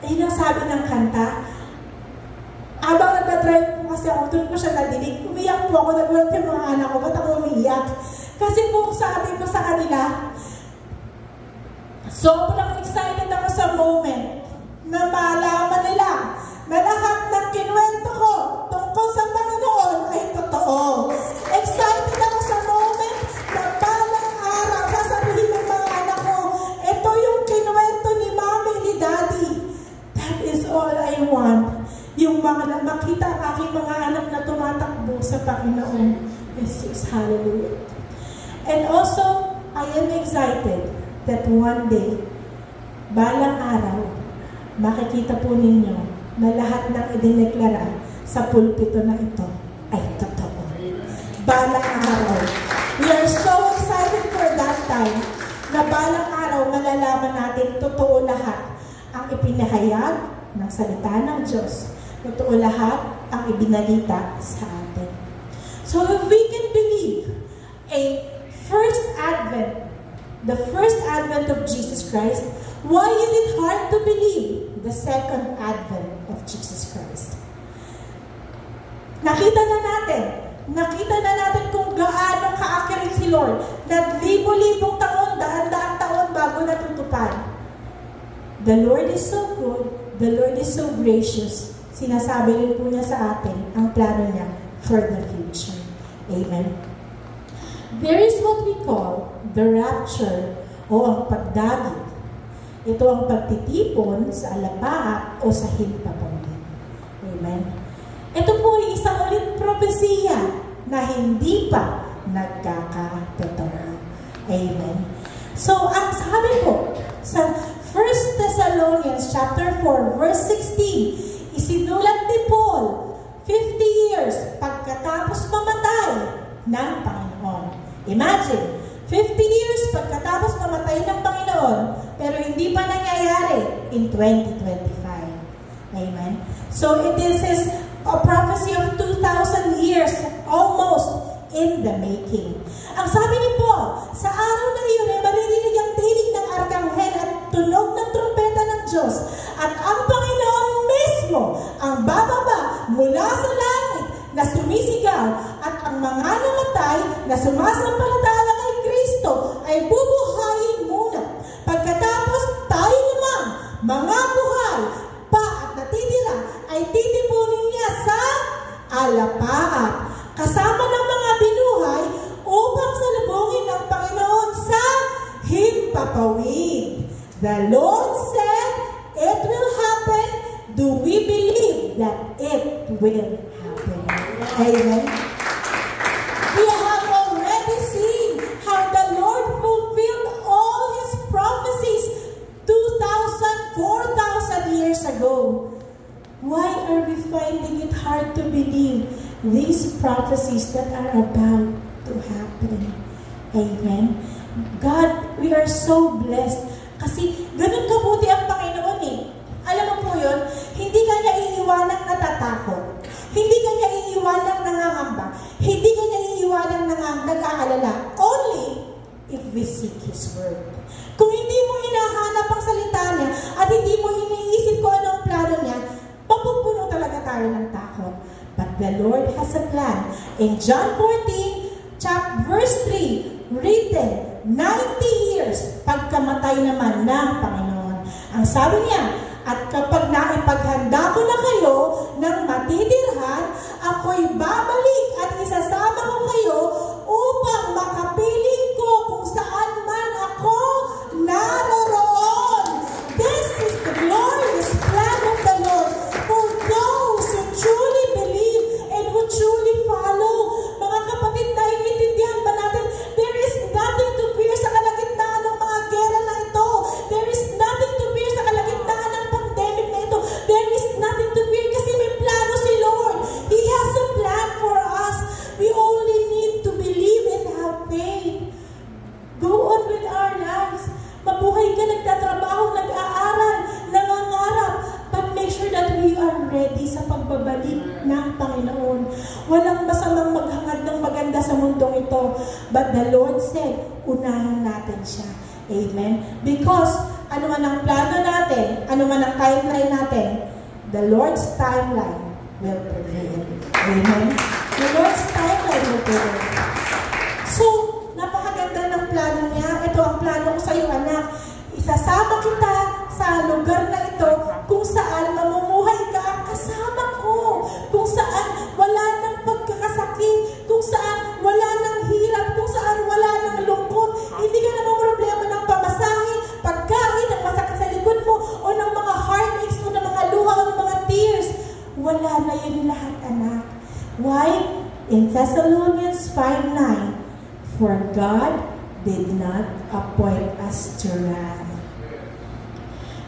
Ayun ang sabi ng kanta. Habang nagdadrive po kasi ako, doon ko siya nadinig. Umiyak po ako, nagulat yung mga anak ko, ba't ako umiyak? Kasi po sabi ko sa kanila, sobrang excited ako sa moment na malaman nila na lahat ng kinuwento ko tungkol sa Panginoon ay totoo. Excited ako sa moment na balang araw sasabihin ng mga anak ko, ito yung kinuwento ni Mommy, ni Daddy. That is all I want. Yung mga makita ang aking mga anak na tumatakbo sa Panginoon. Jesus, hallelujah. And also, I am excited that one day, balang araw, makikita po ninyo na lahat ng idineklara sa pulpito na ito ay totoo. Balang araw. We are so excited for that time na balang araw malalaman natin totoo lahat ang ipinahayag ng salita ng Diyos. Totoo lahat ang ibinalita sa atin. So if we can believe a first advent, the first advent of Jesus Christ, why is it hard to believe the second advent of Jesus Christ? Nakita na natin kung gaano kaakirin si Lord, na libo-libong taon, daan-daang taon bago natutupad. The Lord is so good, the Lord is so gracious. Sinasabi rin po niya sa atin ang plano niya for the future. Amen. There is what we call the rapture o ang pagdagit. Ito ang pagtitipon sa alapaap o sa himpapawid. Amen. Ito po ay isang ulit propesiya na hindi pa nagkakatotoo. Amen. So, ang sabi po sa 1 Thessalonians chapter 4 verse 16, isinulat ni Paul 50 years pagkatapos mamatay ng Panginoon. Imagine, 50 years pagkatapos mamatay ng Panginoon, pero hindi pa nangyayari in 2025. Amen. So it is a prophecy of 2,000 years almost in the making. Ang sabi ni Paul, sa araw na iyon ay maririnig ang tinig ng arkanghel at tunog ng trumpeta ng Diyos, at ang Panginoon mismo ang bababa mula sa langit na sumisigaw, at ang mga namatay na sumasampalataya kay Kristo ay bubuhayin muna. Pagkatapos tayo naman, mga buhay pa at natitira, ay titipunin niya sa alapaap kasama ng mga binuhay upang salubungin ang Panginoon sa himpapawid. The Lord said it will happen. Do we believe that it will happen? Amen. We have already seen how the Lord fulfilled all His prophecies 2,000, 4,000 years ago. Why are we finding it hard to believe these prophecies that are about to happen? Amen. God, we are so blessed. Kasi ganun kabuti ang Panginoon eh. Alam mo po yun, hindi ka niya iiwanang natatakot. Hindi ka niya iiwanang nangangamba. Hindi ka niya iiwanang nag-aalala. Only if we seek His Word. Kung hindi mo hinahanap ang salita niya at hindi mo iniisip kung ano ang plano niya, papupuno talaga tayo ng takot. But the Lord has a plan. In John 14, verse 3, written, 90 years pagkamatay naman ng Panginoon. Ang sabi niya, at kapag naipaghanda ko na kayo ng matitirhan, ako'y babalik at isasama ko kayo upang makapiling ko kung saan man ako naroroon. This is the glorious plan of the Lord for those who truly believe and who truly follow. Mga kapatid, naiintindihan ba natin? There is nothing to fear sa kalagitnaan ng mga gera na ito. There is nothing to fear sa kalagitnaan ng pandemic na ito. There is nothing to fear kasi may plano si Lord. He has a plan for us. We only need to believe and have faith. Go on with our lives. Mabuhay ka, nagtatrabaho, nag-aaral, nangangarap. But make sure that we are ready sa pagbabalik ng Panginoon. Walang masamang maghangad ng maganda sa mundong ito. But the Lord said, unahin natin siya. Amen? Because ano man ang plano natin, ano man ang timeline natin, the Lord's timeline will prevail. Amen? The Lord's timeline will prevail. So, napakaganda ng plano niya. Ito ang plano ko sa iyo, anak. Isasama kita sa lugar na ito kung saan mamumuhay ka kasama ko, kung saan wala ng pagkakasakit, kung saan wala ng hirap, kung saan wala ng lungkot. Hindi ka naman problema ng pamasahe, pagkain, ng masakit sa likod mo, o ng mga heartaches, o ng mga luha, o ng mga tears. Wala na yun lahat, anak. Why? In Thessalonians 5:9, for God did not appoint us to wrath.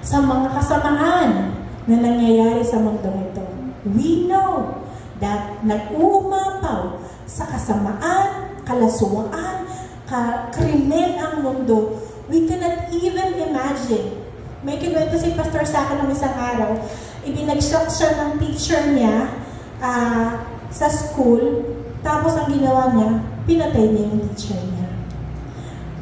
Sa mga kasamaan na nangyayari sa mundong ito, we know that nag-uumapaw sa kasamaan, kalasuwaan, krimen ang mundo. We cannot even imagine. May kinuwento si Pastor sa akin ng isang araw, ibinag-shock siya ng teacher niya sa school, tapos ang ginawa niya, pinatay niya yung teacher niya.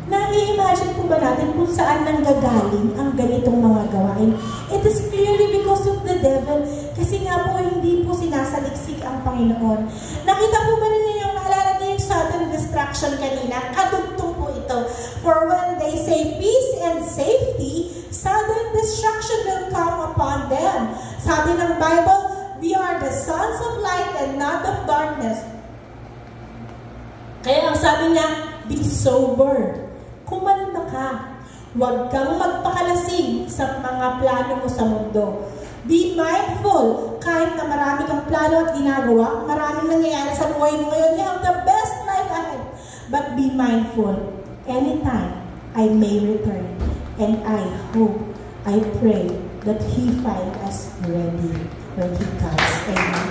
Na-i-imagine po ba natin kung saan nanggagaling ang ganitong mga gawain? It is clearly because of the devil. Kasi nga po, hindi po sinasaliksik ang Panginoon. Nakita po ba ninyo yung, naalala niyo yung sudden destruction kanina? Kadugtong po ito. For when they say peace and safety, sudden destruction will come upon them. Sabi ng Bible, we are the sons of light and not of darkness. Kaya ang sabi niya, be sober. Kumalma ka. Huwag kang magpakalasing sa mga plano mo sa mundo. Be mindful. Kahit na marami kang plano at ginagawa, maraming nangyayari sa buhay mo ngayon, you have the best life ahead. But be mindful. Anytime I may return. And I hope, I pray that He find us ready when He comes. Amen.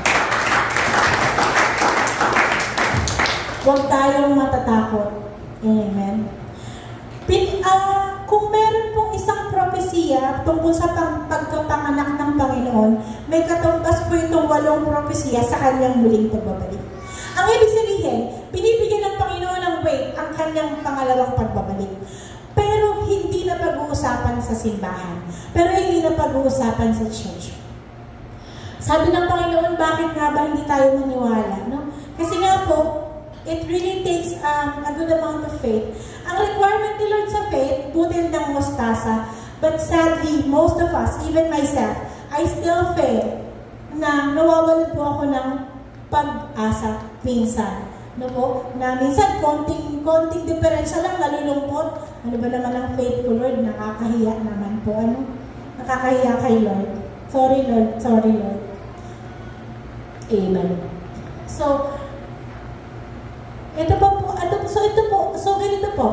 Huwag tayong matatakot. Amen. Kung meron pong isang propesiya tungkol sa pagkapanganak ng Panginoon, may katumbas po itong 8 propesiya sa kanyang muling pagbabalik. Ang ibig sabihin, binibigyan ng Panginoon ng weight ang kanyang pangalawang pagbabalik. Pero hindi na pag-uusapan sa simbahan. Pero hindi na pag-uusapan sa church. Sabi ng Panginoon, bakit nga ba hindi tayo maniwala? No? Kasi nga po, it really takes a good amount of faith. Ang requirement ni Lord sa faith, butil ng mustasa. But sadly, most of us, even myself, I still fail na nawawalan po ako ng pag-asa minsan. No po? Na minsan, konting diferensya lang, nalulungkot. Ano ba naman ang faith ko, Lord? Nakakahiya naman po. Ano? Nakakahiya kay Lord. Sorry, Lord. Sorry, Lord. Amen. So, ito ganito po.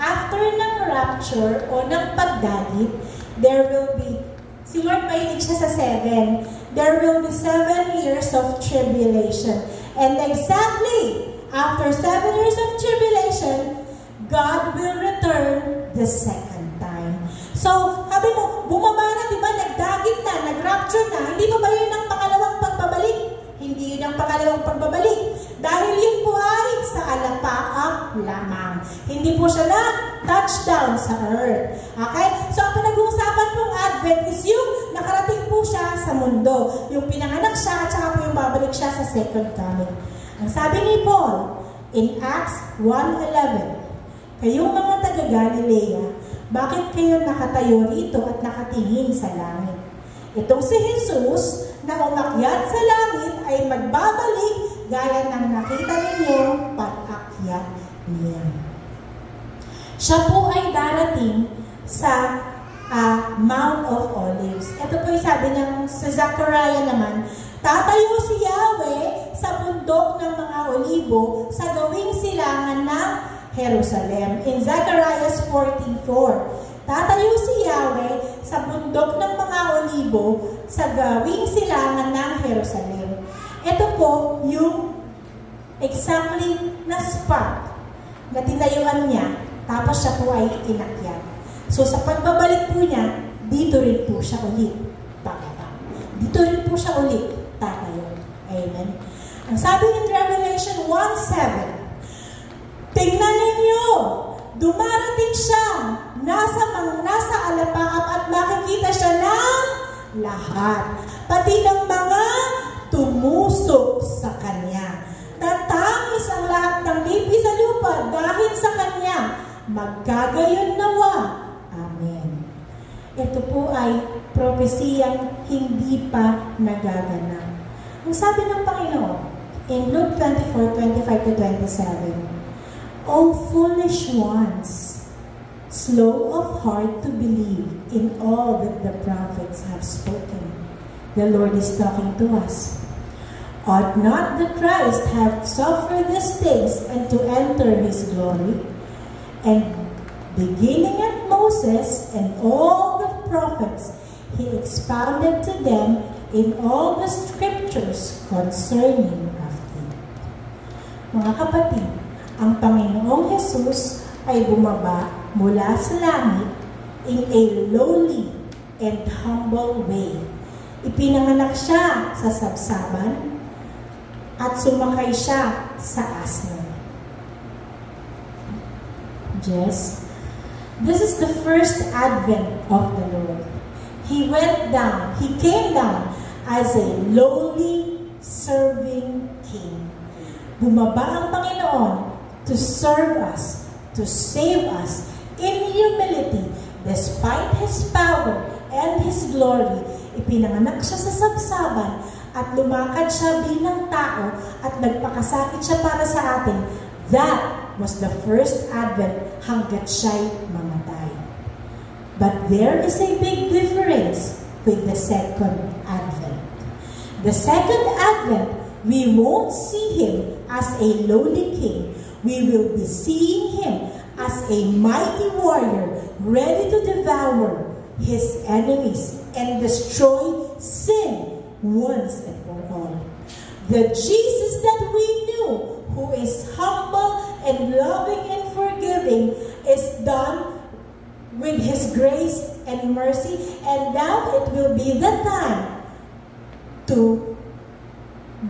After ng rapture o ng pagdalit, there will be, si Lord mahilig siya sa 7. There will be 7 years of tribulation. And exactly after 7 years of tribulation, God will return the second time. So, sabi mo, bumaba na, di ba? Nagdagit na, nag-rapture na. Hindi pa ba yun ang pangalawang pagbabalik? Hindi yun ang pangalawang pagbabalik. Dahil yun po ay sa alapaap lamang. Hindi po siya na touchdown sa earth. Okay? So, ang pinag-uusapan pong Advent is yung nakarating po siya sa mundo. Yung pinanganak siya at saka po yung babalik siya sa second coming. Ang sabi ni Paul in Acts 1:11, kayong mga taga-Galilea, bakit kayo nakatayo rito at nakatingin sa langit? Itong si Jesus na umakyat sa langit ay magbabalik gaya ng nakita ninyo pag-akyat niya. Siya po ay darating sa Mount of Olives. Ito po yung sabi niya sa Zechariah naman, tatayo si Yahweh sa bundok ng mga olibo sa gawing silangan ng Jerusalem. In Zechariah 14:4, tatayo si Yahweh sa bundok ng mga olibo sa gawing silangan ng Jerusalem. Ito po yung exactly na spot na tinayuan niya, tapos siya po ay inakyat. So sa pagbabalik po niya, dito rin po siya ulit bababa. Dito rin po siya ulit tatayo. Amen. Ang sabi in Revelation 1:7, tingnan ninyo, dumarating siya, nasa alapaap at makikita siya ng lahat, pati ng mga tumusok sa Kanya. Tatangis ang lahat ng lipi sa lupa dahil sa Kanya. Magkagayon nawa. Amen. Ito po ay propesiyang hindi pa nagaganap. Ang sabi ng Panginoon, in Luke 24:25-27, O foolish ones, slow of heart to believe in all that the prophets have spoken. The Lord is talking to us. Ought not the Christ have suffered these things and to enter his glory? And beginning at Moses and all the prophets, he expounded to them in all the scriptures concerning him. Mga kapatid, ang Panginoong Jesus ay bumaba mula sa langit in a lowly and humble way. Ipinanganak siya sa sabsaban at sumakay siya sa asno. Yes, this is the first advent of the Lord. He came down as a lowly serving king. Bumaba ang Panginoon to serve us, to save us in humility, despite His power and His glory. Ipinanganak siya sa sabsaban at lumakad siya bilang tao at nagpakasakit siya para sa atin. That was the first advent hanggat siya'y mamatay. But there is a big difference with the second advent. The second advent, we won't see Him as a lowly king. We will be seeing Him as a mighty warrior ready to devour His enemies and destroy sin once and for all. The Jesus that we knew, who is humble and loving and forgiving, is done with His grace and mercy, and now it will be the time to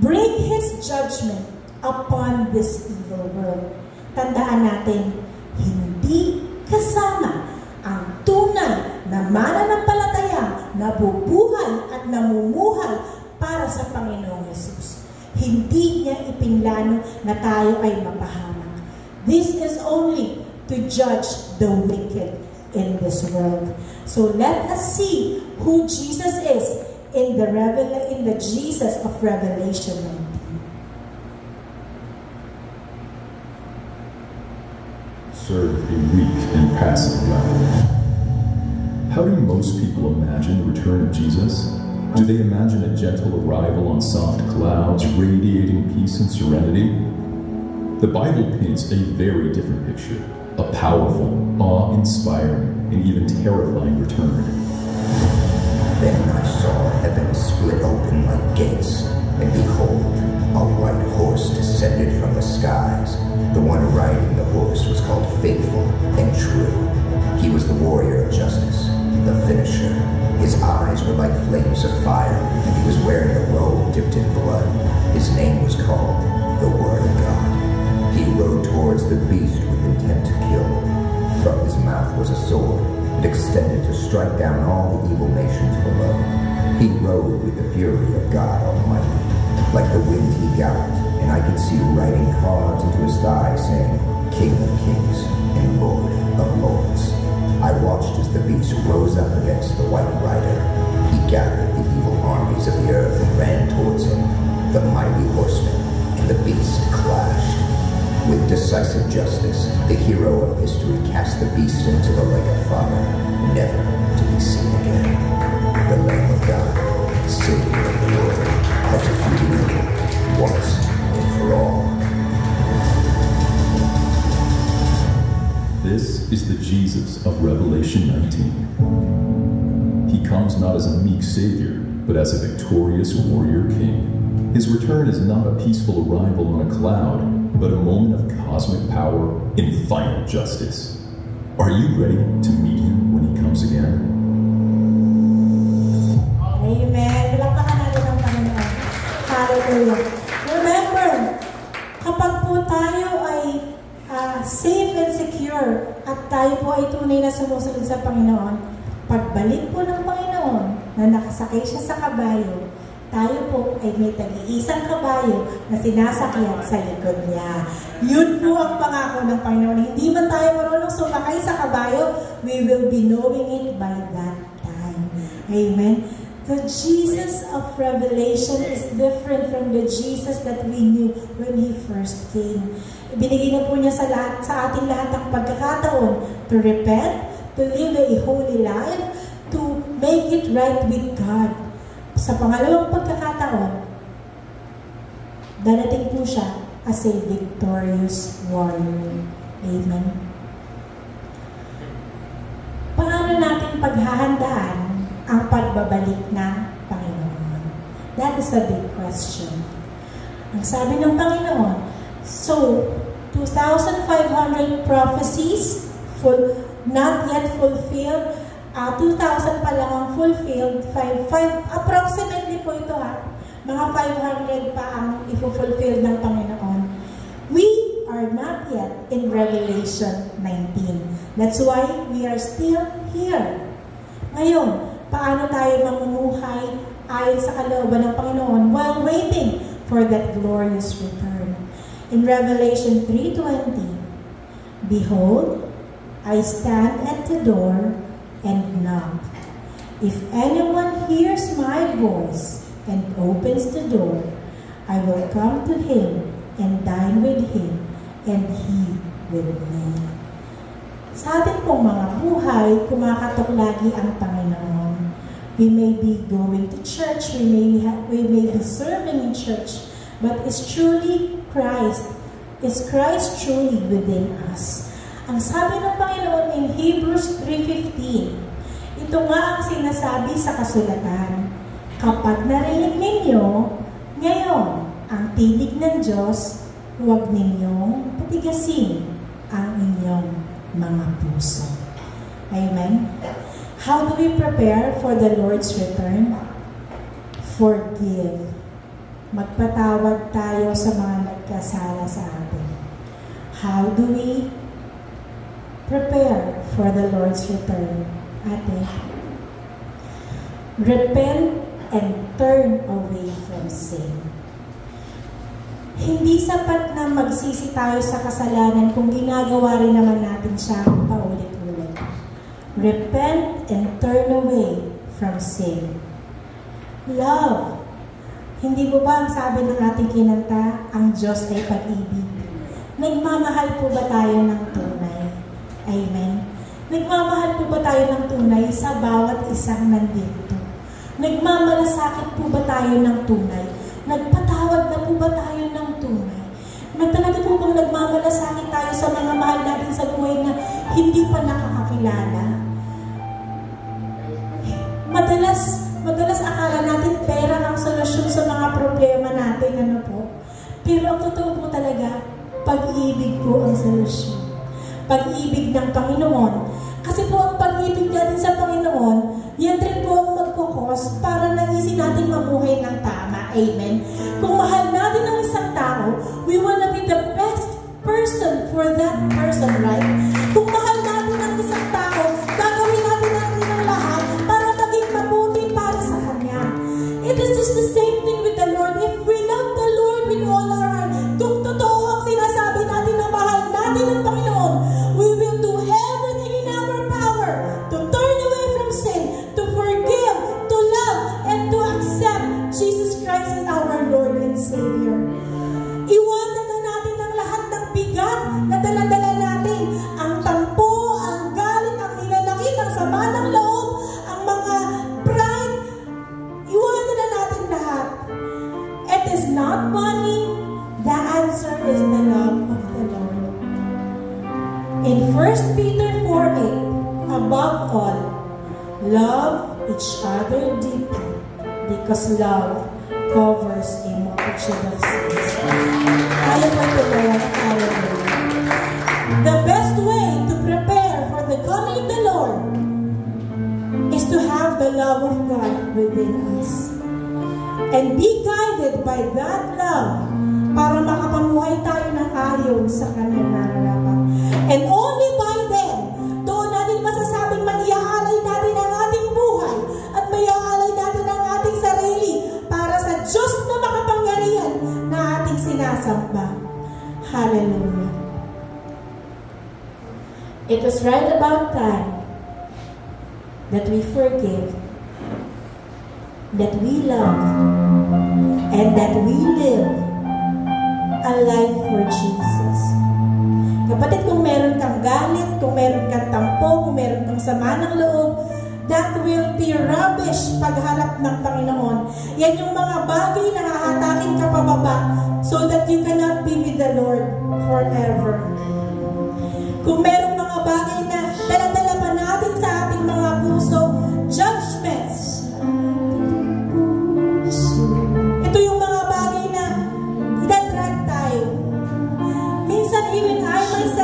bring His judgment upon this evil world. Tandaan natin, hindi kasama ang tunay na mananampalatayang nabubuhay at namumuhay para sa Panginoong Jesus. Hindi niya ipinlano na tayo ay mapahamak. This is only to judge the wicked in this world. So let us see who Jesus is in the Jesus of Revelation 19. Serve a weak and passive God. How do most people imagine the return of Jesus? Do they imagine a gentle arrival on soft clouds, radiating peace and serenity? The Bible paints a very different picture, a powerful, awe-inspiring, and even terrifying return. Then I saw heaven split open like gates, and behold, a white horse descended from the skies. The one riding the horse was called Faithful and True. He was the warrior of justice, the finisher. His eyes were like flames of fire, and he was wearing a robe dipped in blood. His name was called the Word of God. He rode towards the beast with intent to kill. From his mouth was a sword. It extended to strike down all the evil nations below. He rode with the fury of God Almighty. Like the wind he galloped, and I could see writing carved into his thigh saying, King of Kings and Lord of Lords. I watched as the beast rose up against the white rider. He gathered the evil armies of the earth and ran towards him. The mighty horsemen and the beast clashed. With decisive justice, the hero of history cast the beast into the lake of fire, never to be seen again. The Lamb of God, Savior of the world, had defeated evil once and for all. This is the Jesus of Revelation 19. He comes not as a meek savior, but as a victorious warrior king. His return is not a peaceful arrival on a cloud, but a moment of cosmic power and final justice. Are you ready to meet him when he comes again? Amen. Palakpakan natin ang Panginoon. Hallelujah. Remember, kapag po tayo ay safe and secure at tayo po ay tunay na sumusunod sa Panginoon, pagbalik po ng Panginoon na nakasakay siya sa kabayo, tayo po ay may tag-iisang kabayo na sinasakyan sa likod niya. Yun po ang pangako ng Panginoon. Hindi man tayo marunong sumakay sa kabayo, we will be knowing it by that Amen. The Jesus of Revelation is different from the Jesus that we knew when He first came. Ibinigay na po niya sa ating lahat ng pagkakataon to repent, to live a holy life, to make it right with God. Sa pangalawang pagkakataon, darating po siya as a victorious warrior. Amen. Paano natin paghahandaan ang pagbabalik ng Panginoon? That is a big question. Ang sabi ng Panginoon, so 2,500 prophecies not yet fulfilled, 2,000 pa lang ang fulfilled, approximately po ito mga 500 pa ang i-fulfill ng Panginoon. We are not yet in Revelation 19. That's why we are still here. Ngayon, paano tayo mamumuhay ayon sa kalooban ng Panginoon while waiting for that glorious return? In Revelation 3:20, behold, I stand at the door and knock. If anyone hears my voice and opens the door, I will come to him and dine with him, and he with me. Sa ating pong mga buhay, kumakatok lagi ang Panginoon. We may be going to church, we may be serving in church, but is Christ truly within us? Ang sabi ng Panginoon in Hebrews 3:15, ito nga ang sinasabi sa kasulatan, kapag narinig ninyo ngayon ang tinig ng Diyos, huwag ninyong patigasin ang inyong mga puso. Amen? How do we prepare for the Lord's return? Forgive. Magpatawad tayo sa mga nagkasala sa atin. How do we prepare for the Lord's return? Ate, repent and turn away from sin. Hindi sapat na magsisi tayo sa kasalanan kung ginagawa rin naman natin siya paulit-ulit. Repent and turn away from sin. Love. Hindi mo ba ang sabi ng ating kinanta, ang Diyos ay pag-ibig? Nagmamahal po ba tayo ng tunay? Amen. Nagmamahal po ba tayo ng tunay sa bawat isang nandito? Nagmamalasakit po ba tayo ng tunay? Nagpatawad na po ba tayo ng tunay? Talaga po bang nagmamalasakit tayo sa mga mahal natin sa buhay na hindi pa nakakakilala? Madalas akala natin pera ang solusyon sa mga problema natin, ano po? Pero ang totoo po talaga, pag-ibig po ang solusyon. Pag-ibig ng Panginoon. Kasi po ang pag-ibig natin sa Panginoon, yan rin po ang magkukos para naisin natin mamuhay ng tama. Amen? Kung mahal natin ang isang tao, we wanna be the best person for that person, right? Kung mahal natin ang isang tao, gagawin natin ang lahat para maging mabuti para sa Kanya. It is just the same thing with the Lord. If we love the Lord with all our heart, kung totoo ang sinasabi natin na mahal natin ang Panginoon, we will do everything in our power to turn away from sin, to forgive, to love, and to accept Jesus Christ as our Lord and Savior. Iwanan na natin ang lahat ng bigat na dala-dala natin. Ang tampo, ang galit, ang nilalakit, ang sama ng loob, ang mga pride. Iwanan na natin lahat. It is not money. The answer is the love of the Lord. In 1 Peter 4:8, above all, love each other deeply, because love covers a multitude of sins. The best way to prepare for the coming of the Lord is to have the love of God within us. And be guided by that love para makapamuhay tayo ng ayon sa Kanyang nararapat. And only by then, doon natin masasabing mag-iaalay natin ang ating buhay at mag-iaalay natin ang ating sarili para sa Diyos na makapangyarihan na ating sinasamba. Hallelujah. It was right about time that we forgive that we love, and that we live a life for Jesus. Kapatid, kung meron kang galit, kung meron kang tampo, kung meron kang sama ng loob, that will be rubbish pagharap ng Panginoon. Yan yung mga bagay na hahatakin ka pababa so that you cannot be with the Lord forever. Kung merong mga bagay na dala-dala pa natin sa ating mga puso, judgments. Ito yung mga bagay na idadrag tayo. Minsan even I myself